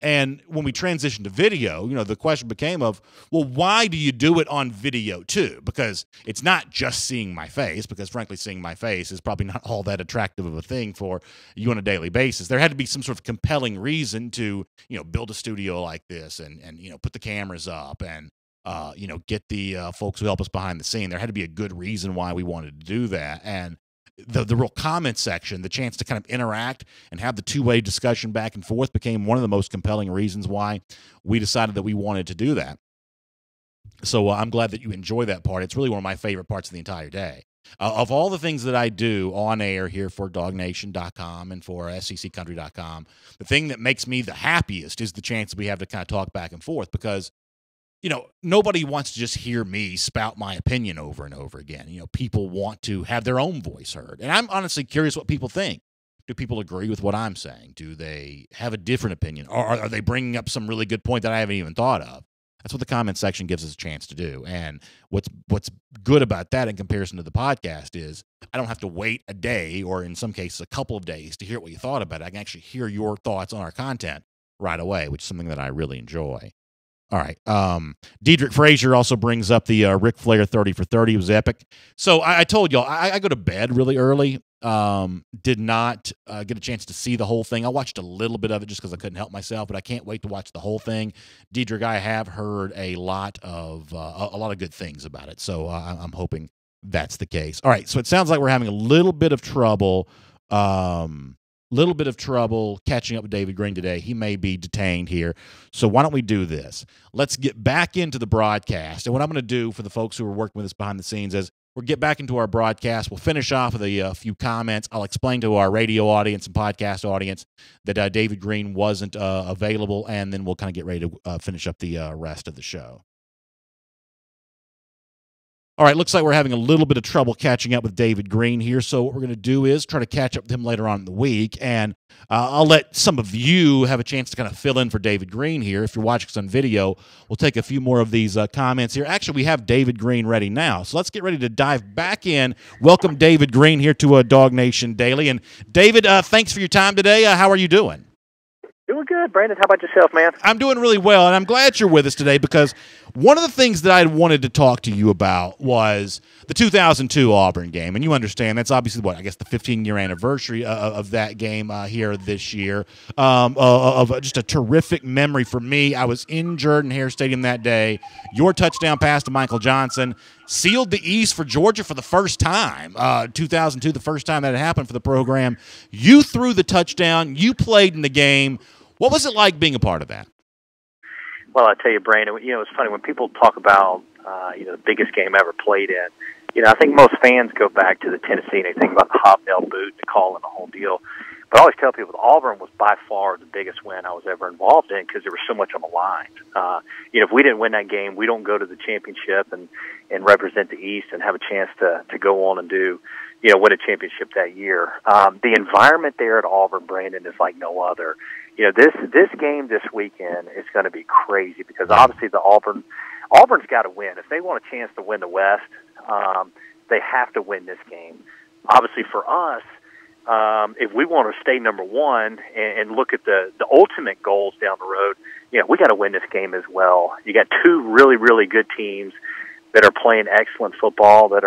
And when we transitioned to video, the question became of, well, why do you do it on video too? Because it's not just seeing my face, because frankly, seeing my face is probably not all that attractive of a thing for you on a daily basis. There had to be some sort of compelling reason to, build a studio like this and put the cameras up and, get the folks who help us behind the scene. There had to be a good reason why we wanted to do that. And the real comment section, the chance to kind of interact and have the two-way discussion back and forth became one of the most compelling reasons why we decided that we wanted to do that. So I'm glad that you enjoy that part. It's really one of my favorite parts of the entire day. Of all the things that I do on air here for DawgNation.com and for SECCountry.com, the thing that makes me the happiest is the chance that we have to kind of talk back and forth, because nobody wants to just hear me spout my opinion over and over again. People want to have their own voice heard. And I'm honestly curious what people think. Do people agree with what I'm saying? Do they have a different opinion? Or are they bringing up some really good point that I haven't even thought of? That's what the comment section gives us a chance to do. And what's good about that in comparison to the podcast is I don't have to wait a day, or in some cases a couple of days, to hear what you thought about it. I can actually hear your thoughts on our content right away, which is something that I really enjoy. All right. Diedrich Frazier also brings up the Ric Flair 30 for 30. It was epic. So I told y'all, I go to bed really early. Did not get a chance to see the whole thing. I watched a little bit of it just because I couldn't help myself, but I can't wait to watch the whole thing. Diedrich, I have heard a lot of good things about it. So I'm hoping that's the case. All right. So it sounds like we're having a little bit of trouble. Catching up with David Green today. He may be detained here. So why don't we do this? Let's get back into the broadcast. And what I'm going to do for the folks who are working with us behind the scenes is we'll get back into our broadcast. We'll finish off with a few comments. I'll explain to our radio audience and podcast audience that David Green wasn't available, and then we'll kind of get ready to finish up the rest of the show. All right, looks like we're having a little bit of trouble catching up with David Green here, so what we're going to do is try to catch up with him later on in the week, and I'll let some of you have a chance to kind of fill in for David Green here. If you're watching us on video, we'll take a few more of these comments here. Actually, we have David Green ready now, so let's get ready to dive back in. Welcome David Green here to DawgNation Daily. And David, thanks for your time today. How are you doing? Doing good, Brandon. How about yourself, man? I'm doing really well, and I'm glad you're with us today, because one of the things that I wanted to talk to you about was the 2002 Auburn game. And you understand that's obviously, the 15-year anniversary of that game here this year, of just a terrific memory for me. I was in Jordan-Hare Stadium that day. Your touchdown pass to Michael Johnson sealed the East for Georgia for the first time. 2002, the first time that had happened for the program. You threw the touchdown. You played in the game. What was it like being a part of that? Well, I tell you, Brandon, it's funny when people talk about, the biggest game ever played in. I think most fans go back to the Tennessee and they think about the hobnail boot, the call, and the whole deal. But I always tell people Auburn was by far the biggest win I was ever involved in, because there was so much on the line. If we didn't win that game, we don't go to the championship and represent the East and have a chance to go on and do, win a championship that year. The environment there at Auburn, Brandon, is like no other. This game this weekend is going to be crazy, because obviously Auburn's got to win. If they want a chance to win the West, they have to win this game. Obviously for us, if we want to stay number one and look at the ultimate goals down the road, we got to win this game as well. You got two really, really good teams that are playing excellent football, that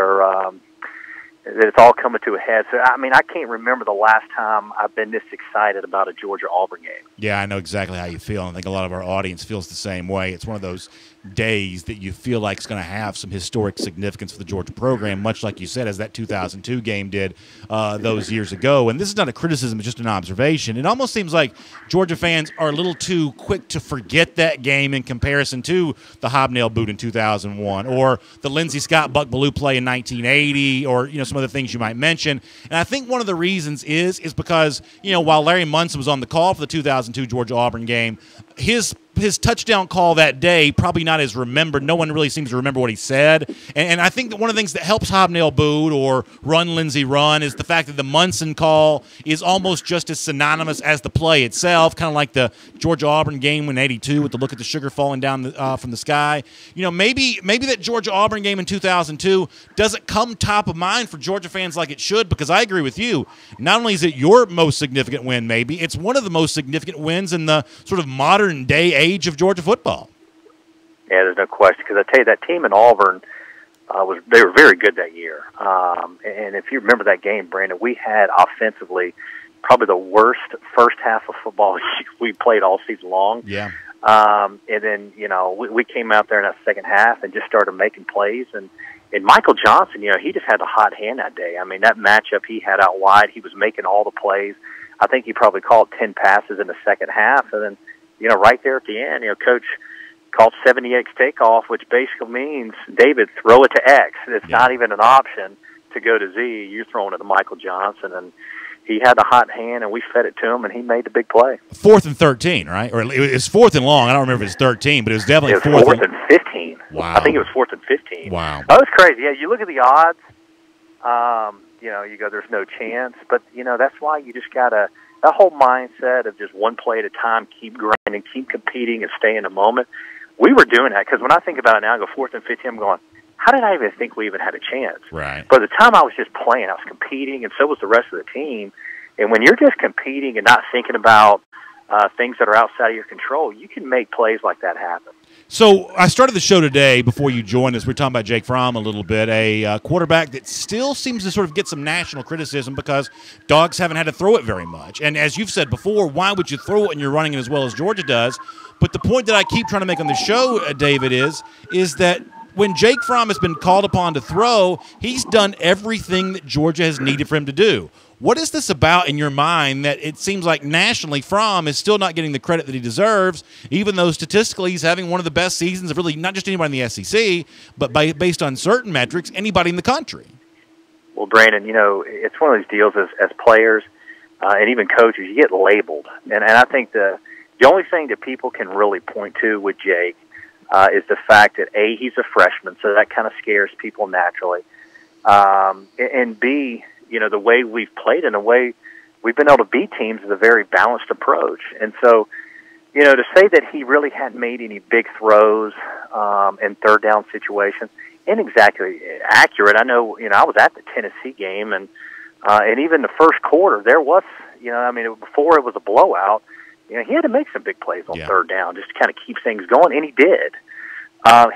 it's all coming to a head. So, I can't remember the last time I've been this excited about a Georgia-Auburn game. Yeah, I know exactly how you feel. I think a lot of our audience feels the same way. It's one of those days that you feel like is going to have some historic significance for the Georgia program, much like you said, as that 2002 game did those years ago. And this is not a criticism, it's just an observation. It almost seems like Georgia fans are a little too quick to forget that game in comparison to the hobnail boot in 2001 or the Lindsey Scott Buck Bellew play in 1980 or, some other things you might mention. And I think one of the reasons is because, while Larry Munson was on the call for the 2002 Georgia-Auburn game, his touchdown call that day probably not as remembered. No one really seems to remember what he said. And I think that one of the things that helps hobnail boot or run Lindsey run is the fact that the Munson call is almost just as synonymous as the play itself, kind of like the Georgia-Auburn game in '82 with the look at the sugar falling down from the sky. Maybe that Georgia-Auburn game in 2002 doesn't come top of mind for Georgia fans like it should, because I agree with you. Not only is it your most significant win, maybe, it's one of the most significant wins in the sort of modern-day age of Georgia football. Yeah, there's no question, because I tell you, that team in Auburn, they were very good that year. And if you remember that game, Brandon, we had offensively probably the worst first half of football we played all season long. Yeah. And then, we came out there in that second half and just started making plays. And Michael Johnson, he just had a hot hand that day. I mean, that matchup he had out wide, he was making all the plays. I think he probably called 10 passes in the second half. And then, right there at the end, Coach called 70X takeoff, which basically means, David, throw it to X. It's not even an option to go to Z. You're throwing it to Michael Johnson. And he had the hot hand, and we fed it to him, and he made the big play. 4th and 13, right? Or it was 4th and long. I don't remember if it was 13, but it was definitely fourth and 15. Wow. I think it was 4th and 15. Wow. That was crazy. Yeah, you look at the odds, you go, there's no chance. But, that's why you just got to, that whole mindset of just one play at a time, keep grinding, keep competing, and stay in the moment. We were doing that, because when I think about it now, I go 4th and 15, I'm going, how did I even think we even had a chance? Right. By the time I was just playing, I was competing, and so was the rest of the team. And when you're just competing and not thinking about things that are outside of your control, you can make plays like that happen. So I started the show today before you joined us. We were talking about Jake Fromm a little bit, a quarterback that still seems to sort of get some national criticism because dogs haven't had to throw it very much. And as you've said before, why would you throw it when you're running it as well as Georgia does? But the point that I keep trying to make on the show, David, is that when Jake Fromm has been called upon to throw, he's done everything that Georgia has needed for him to do. What is this about in your mind that it seems like nationally Fromm is still not getting the credit that he deserves, even though statistically he's having one of the best seasons of really not just anybody in the SEC, but based on certain metrics, anybody in the country? Well, Brandon, it's one of these deals as players and even coaches, you get labeled. And I think the only thing that people can really point to with Jake is the fact that, A, he's a freshman, so that kind of scares people naturally. And B, the way we've played and the way we've been able to beat teams is a very balanced approach. And so, to say that he really hadn't made any big throws in third down situations isn't exactly accurate. I know, I was at the Tennessee game, and even the first quarter, there was, before it was a blowout, he had to make some big plays on third down just to kind of keep things going, and he did.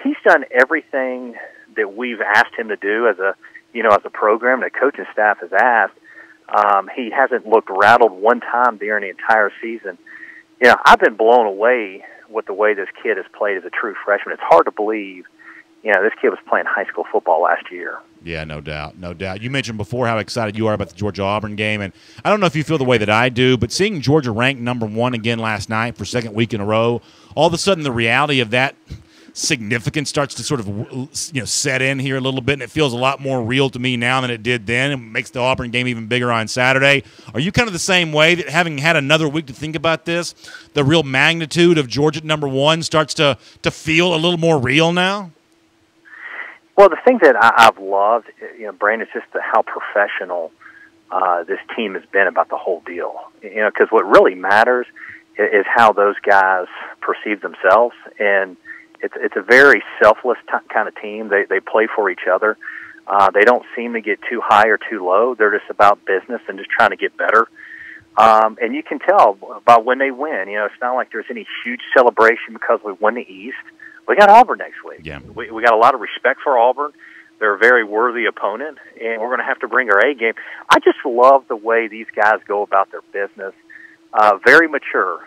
He's done everything that we've asked him to do as a program, the coaching staff has asked. He hasn't looked rattled one time during the entire season. I've been blown away with the way this kid has played as a true freshman. It's hard to believe, this kid was playing high school football last year. Yeah, no doubt, no doubt. You mentioned before how excited you are about the Georgia-Auburn game, and I don't know if you feel the way that I do, but seeing Georgia ranked #1 again last night for second week in a row, all of a sudden the reality of that significance starts to sort of set in here a little bit, and it feels a lot more real to me now than it did then. It makes the Auburn game even bigger on Saturday. Are you kind of the same way, that having had another week to think about this, the real magnitude of Georgia at #1 starts to feel a little more real now? Well, the thing that I've loved, Brandon, is just how professional this team has been about the whole deal. Because what really matters is how those guys perceive themselves, and it's a very selfless kind of team. They play for each other. They don't seem to get too high or too low. They're just about business and just trying to get better. And you can tell about when they win. It's not like there's any huge celebration because we won the East. We got Auburn next week. Yeah. We got a lot of respect for Auburn. They're a very worthy opponent, and we're going to have to bring our A game. I just love the way these guys go about their business. Very mature.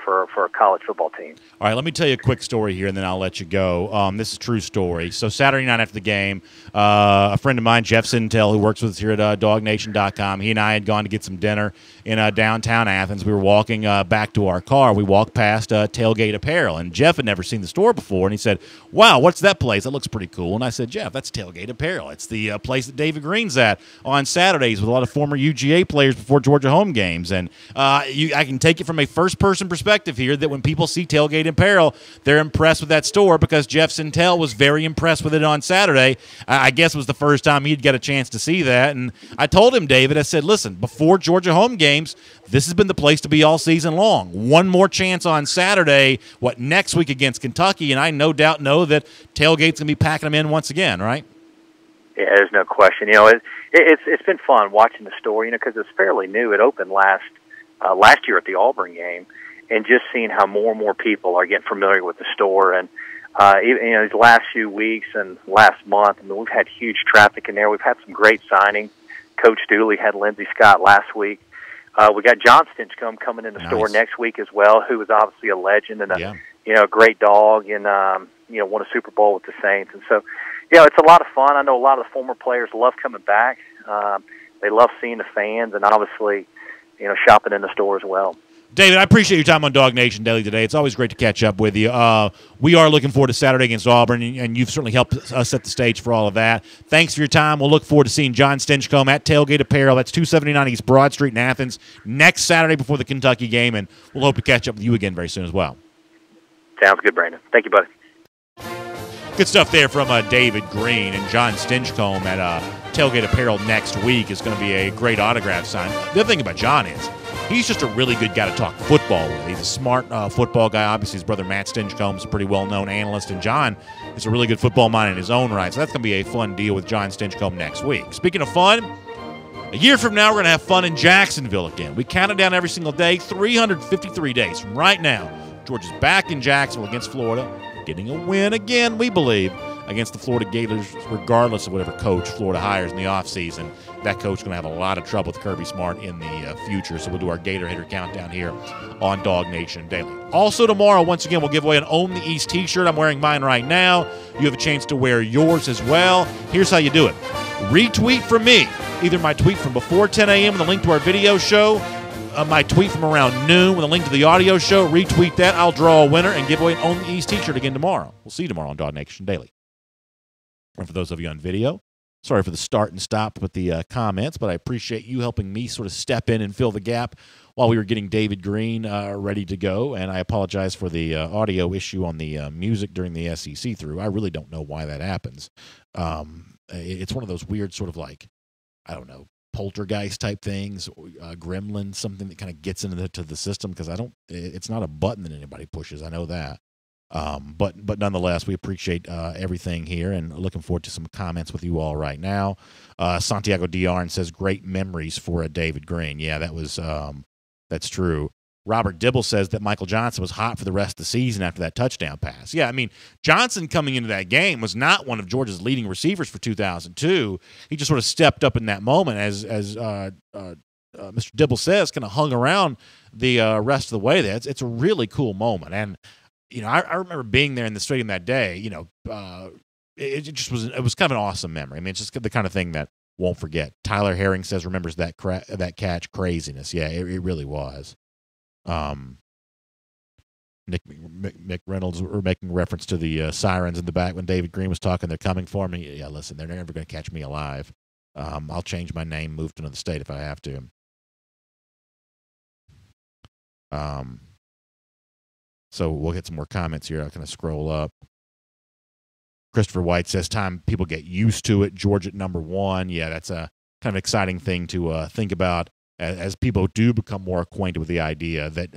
for a college football team. All right, let me tell you a quick story here, and then I'll let you go. This is a true story. So Saturday night after the game, a friend of mine, Jeff Sintel, who works with us here at DawgNation.com, he and I had gone to get some dinner in downtown Athens. We were walking back to our car. We walked past Tailgate Apparel, and Jeff had never seen the store before, and he said, "Wow, what's that place? That looks pretty cool." And I said, "Jeff, that's Tailgate Apparel. It's the place that David Green's at on Saturdays with a lot of former UGA players before Georgia home games." And I can take it from a first-person perspective here that when people see Tailgate Apparel, they're impressed with that store because Jeff Sintel was very impressed with it on Saturday. I guess it was the first time he'd get a chance to see that. And I told him, David, I said, listen, before Georgia home games, this has been the place to be all season long. One more chance on Saturday, next week against Kentucky, and I no doubt know that Tailgate's going to be packing them in once again, right? Yeah, there's no question. It's been fun watching the store, because it's fairly new. It opened last year at the Auburn game, and just seeing how more and more people are getting familiar with the store. And these last few weeks and last month, we've had huge traffic in there. We've had some great signings. Coach Dooley had Lindsey Scott last week. We got John Stinchcomb coming in the store next week as well, who is obviously a legend and a great dog, and won a Super Bowl with the Saints. And so, it's a lot of fun. I know a lot of the former players love coming back. They love seeing the fans, and obviously, shopping in the store as well. David, I appreciate your time on DawgNation Daily today. It's always great to catch up with you. We are looking forward to Saturday against Auburn, and you've certainly helped us set the stage for all of that. Thanks for your time. We'll look forward to seeing John Stinchcomb at Tailgate Apparel. That's 279 East Broad Street in Athens next Saturday before the Kentucky game, and we'll hope to catch up with you again very soon as well. Sounds good, Brandon. Thank you, buddy. Good stuff there from David Green, and John Stinchcomb at Tailgate Apparel next week is going to be a great autograph sign. The other thing about John is he's just a really good guy to talk football with. He's a smart football guy. Obviously, his brother Matt Stinchcomb is a pretty well-known analyst, and John is a really good football mind in his own right. So that's going to be a fun deal with John Stinchcomb next week. Speaking of fun, a year from now, we're going to have fun in Jacksonville again. We count it down every single day, 353 days from right now. Georgia's back in Jacksonville against Florida, getting a win again, we believe, against the Florida Gators, regardless of whatever coach Florida hires in the offseason. That coach is going to have a lot of trouble with Kirby Smart in the future, so we'll do our Gator Hitter Countdown here on DawgNation Daily. Also tomorrow, once again, we'll give away an Own the East t-shirt. I'm wearing mine right now. You have a chance to wear yours as well. Here's how you do it. Retweet from me, either my tweet from before 10 a.m. with a link to our video show, my tweet from around noon with a link to the audio show. Retweet that. I'll draw a winner and give away an Own the East t-shirt again tomorrow. We'll see you tomorrow on DawgNation Daily. And for those of you on video, sorry for the start and stop with the comments, but I appreciate you helping me sort of step in and fill the gap while we were getting David Green ready to go. And I apologize for the audio issue on the music during the SEC through. I really don't know why that happens. It's one of those weird sort of poltergeist type things, gremlin, something that kind of gets into the system, because it's not a button that anybody pushes. I know that. But nonetheless, we appreciate everything here, and looking forward to some comments with you all right now. Santiago Diarn says, great memories for David Green. Yeah, that's true. Robert Dibble says that Michael Johnson was hot for the rest of the season after that touchdown pass. Yeah, I mean, Johnson coming into that game was not one of Georgia's leading receivers for 2002. He just sort of stepped up in that moment, as Mr. Dibble says, kind of hung around the rest of the way there. It's a really cool moment. And I remember being there in the stadium that day. It was kind of an awesome memory. I mean, it's just the kind of thing that won't forget. Tyler Herring says remembers that catch craziness. Yeah, it really was. Nick McReynolds were making reference to the sirens in the back when David Green was talking. They're coming for me. Yeah, listen, they're never going to catch me alive. I'll change my name, move to another state if I have to. So we'll get some more comments here. I'll kind of scroll up. Christopher White says, time people get used to it. Georgia at number 1. Yeah, that's a kind of exciting thing to think about as people do become more acquainted with the idea that,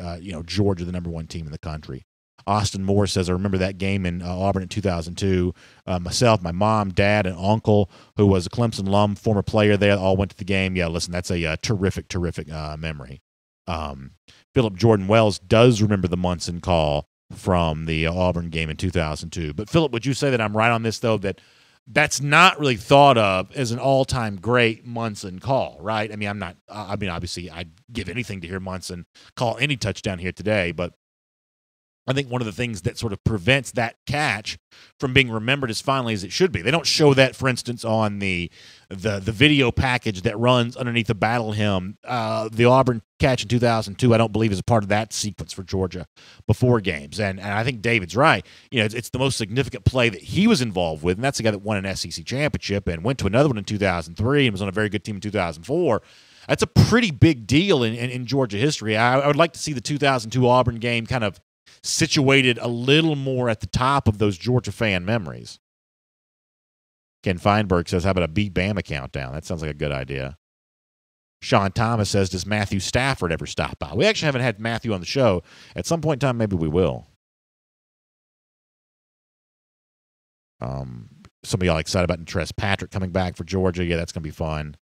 Georgia the number 1 team in the country. Austin Moore says, I remember that game in Auburn in 2002. Myself, my mom, dad, and uncle, who was a Clemson alum, former player there, all went to the game. Yeah, listen, that's a terrific memory. Philip Jordan Wells does remember the Munson call from the Auburn game in 2002. But, Philip, would you say that I'm right on this, though, that that's not really thought of as an all-time great Munson call, right? I mean, obviously, I'd give anything to hear Munson call any touchdown here today, but I think one of the things that sort of prevents that catch from being remembered as fondly as it should be. They don't show that, for instance, on the video package that runs underneath the battle hymn. The Auburn catch in 2002, I don't believe, is a part of that sequence for Georgia before games. And I think David's right. It's the most significant play that he was involved with, and that's the guy that won an SEC championship and went to another one in 2003 and was on a very good team in 2004. That's a pretty big deal in Georgia history. I would like to see the 2002 Auburn game kind of situated a little more at the top of those Georgia fan memories. Ken Feinberg says, how about a beat Bama countdown? That sounds like a good idea. Sean Thomas says, does Matthew Stafford ever stop by? We actually haven't had Matthew on the show. At some point in time, maybe we will. Some of y'all excited about Tress Patrick coming back for Georgia. Yeah, that's going to be fun.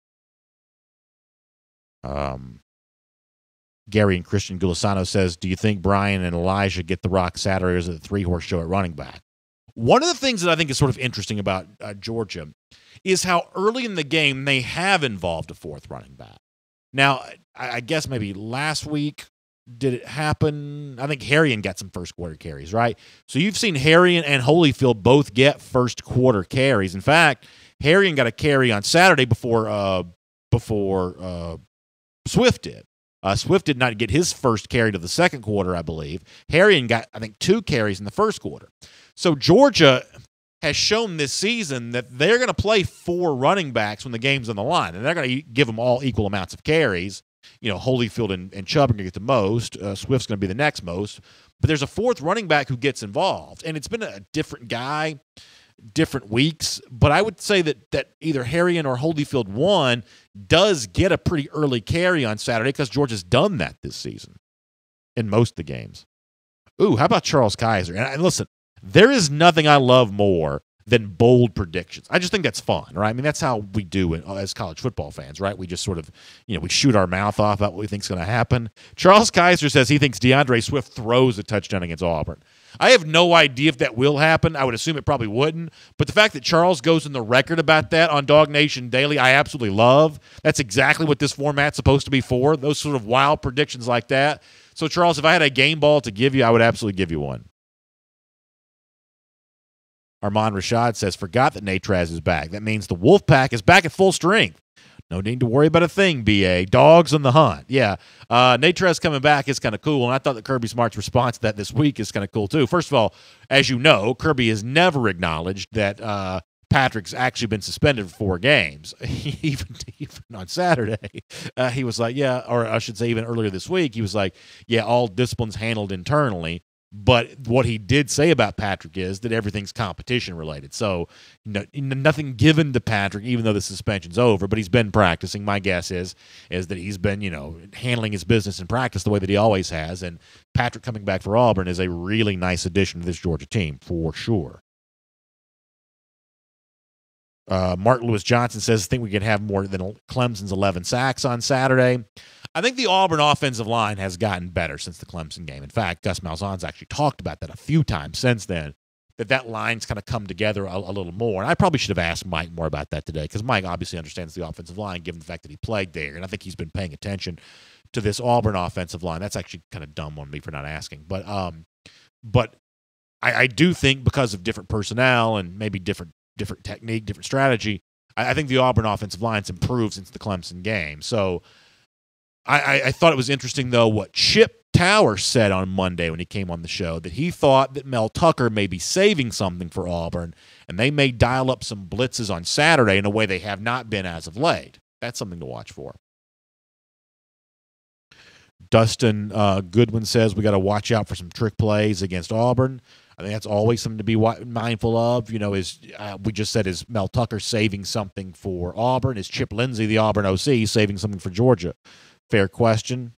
Gary and Christian Gulisano says, do you think Brian and Elijah get the rock Saturdays at the three-horse show at running back? One of the things that I think is sort of interesting about Georgia is how early in the game they have involved a fourth running back. Now, I guess maybe last week did it happen? I think Harrion got some first-quarter carries, right? So you've seen Harrion and Holyfield both get first-quarter carries. In fact, Harrion got a carry on Saturday before Swift did. Swift did not get his first carry to the second quarter, I believe. Harrion got, I think, 2 carries in the first quarter. So Georgia has shown this season that they're going to play 4 running backs when the game's on the line, and they're going to give them all equal amounts of carries. Holyfield and Chubb are going to get the most. Swift's going to be the next most. But there's a fourth running back who gets involved, and it's been a different guy, different weeks, but I would say that either Harrion or Holyfield one does get a pretty early carry on Saturday because Georgia's done that this season in most of the games. Ooh, how about Charles Kaiser? And listen, there is nothing I love more than bold predictions. I just think that's fun, right? I mean, that's how we do it as college football fans, right? We just sort of, we shoot our mouth off about what we think is going to happen. Charles Kaiser says he thinks DeAndre Swift throws a touchdown against Auburn. I have no idea if that will happen. I would assume it probably wouldn't. But the fact that Charles goes in the record about that on DawgNation Daily, I absolutely love. That's exactly what this format's supposed to be for, those sort of wild predictions like that. So, Charles, if I had a game ball to give you, I would absolutely give you one. Armand Rashad says, forgot that Natraz is back. That means the Wolfpack is back at full strength. No need to worry about a thing, B.A. Dogs on the hunt. Yeah, Natraz coming back is kind of cool, and I thought that Kirby Smart's response to that this week is kind of cool, too. First of all, as you know, Kirby has never acknowledged that Patrick's actually been suspended for 4 games. even on Saturday, he was like, yeah, or I should say even earlier this week, he was like, yeah, all discipline's handled internally. But what he did say about Patrick is that everything's competition related. So nothing given to Patrick, even though the suspension's over. But he's been practicing. My guess is that he's been, handling his business in practice the way that he always has. And Patrick coming back for Auburn is a really nice addition to this Georgia team for sure. Mark Lewis Johnson says, I think we can have more than Clemson's 11 sacks on Saturday. I think the Auburn offensive line has gotten better since the Clemson game. In fact, Gus Malzahn's actually talked about that a few times since then, that line's kind of come together a little more. And I probably should have asked Mike more about that today because Mike obviously understands the offensive line given the fact that he played there. And I think he's been paying attention to this Auburn offensive line. That's actually kind of dumb on me for not asking. But I do think because of different personnel and maybe different technique, different strategy, I think the Auburn offensive line's improved since the Clemson game. So I thought it was interesting, though, what Chip Tower said on Monday when he came on the show, that he thought that Mel Tucker may be saving something for Auburn, and they may dial up some blitzes on Saturday in a way they have not been as of late. That's something to watch for. Dustin Goodwin says we got to watch out for some trick plays against Auburn. I think that's always something to be mindful of. We just said, is Mel Tucker saving something for Auburn? Is Chip Lindsey, the Auburn OC, saving something for Georgia? Fair question.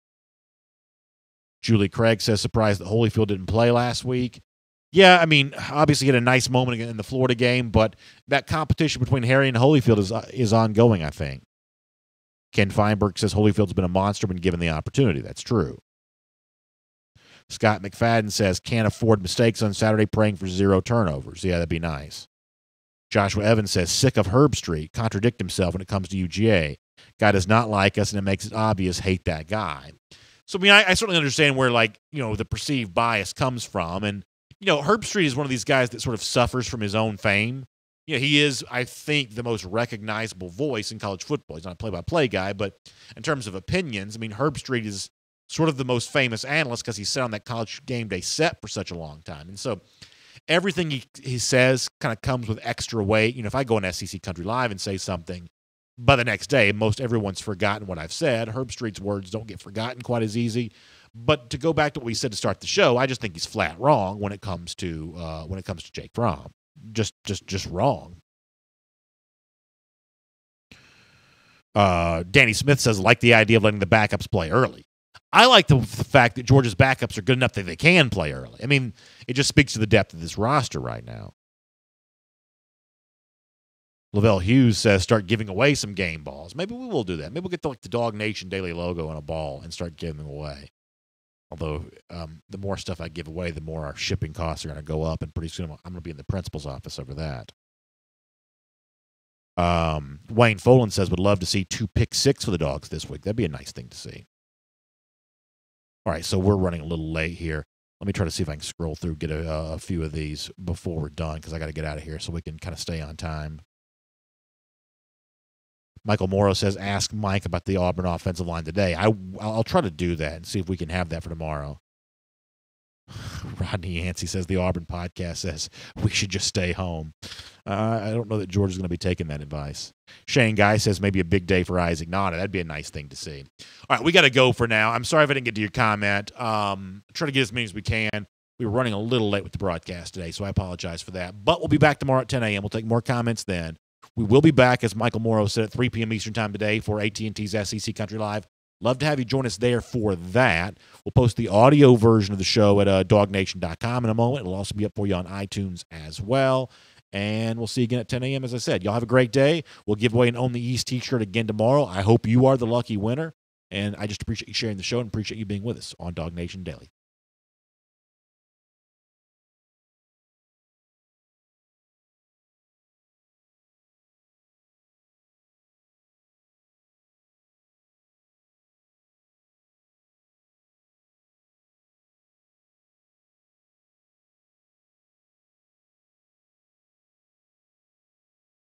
Julie Craig says, surprised that Holyfield didn't play last week. Yeah, I mean, obviously he had a nice moment in the Florida game, but that competition between Harry and Holyfield is ongoing, I think. Ken Feinberg says Holyfield's been a monster when given the opportunity. That's true. Scott McFadden says, can't afford mistakes on Saturday, praying for 0 turnovers. Yeah, that'd be nice. Joshua Evans says, sick of Herb Street, contradict himself when it comes to UGA. Guy does not like us, and it makes it obvious, hate that guy. So, I mean, I certainly understand where, like, you know, the perceived bias comes from. And, you know, Herb Street is one of these guys that sort of suffers from his own fame. You know, he is, I think, the most recognizable voice in college football. He's not a play-by-play guy, but in terms of opinions, I mean, Herb Street is sort of the most famous analyst because he sat on that College Game Day set for such a long time. And so everything he says kind of comes with extra weight. You know, if I go on SEC Country Live and say something, by the next day, most everyone's forgotten what I've said. Herb Street's words don't get forgotten quite as easy. But to go back to what we said to start the show, I just think he's flat wrong when it comes to Jake Fromm. Just wrong. Danny Smith says, like the idea of letting the backups play early. I like the fact that Georgia's backups are good enough that they can play early. I mean, it just speaks to the depth of this roster right now. Lavelle Hughes says, start giving away some game balls. Maybe we will do that. Maybe we'll get the DawgNation Daily logo on a ball and start giving them away. Although the more stuff I give away, the more our shipping costs are going to go up, and pretty soon I'm going to be in the principal's office over that. Wayne Folan says, would love to see 2 pick-6 for the Dogs this week. That'd be a nice thing to see. All right, so we're running a little late here. Let me try to see if I can scroll through, get a few of these before we're done, because I got to get out of here so we can kind of stay on time. Michael Morrow says, ask Mike about the Auburn offensive line today. I'll try to do that and see if we can have that for tomorrow. Rodney Yancey says, the Auburn podcast says we should just stay home. I don't know that Georgia's going to be taking that advice. Shane Guy says maybe a big day for Isaac Nada. That'd be a nice thing to see. All right, we got to go for now. I'm sorry if I didn't get to your comment. Try to get as many as we can. We were running a little late with the broadcast today, so I apologize for that. But we'll be back tomorrow at 10 a.m. We'll take more comments then. We will be back, as Michael Morrow said, at 3 p.m. Eastern Time today for AT&T's SEC Country Live. Love to have you join us there for that. We'll post the audio version of the show at DawgNation.com in a moment. It'll also be up for you on iTunes as well. And we'll see you again at 10 a.m. As I said, y'all have a great day. We'll give away an Own the East t-shirt again tomorrow. I hope you are the lucky winner. And I just appreciate you sharing the show and appreciate you being with us on DawgNation Daily.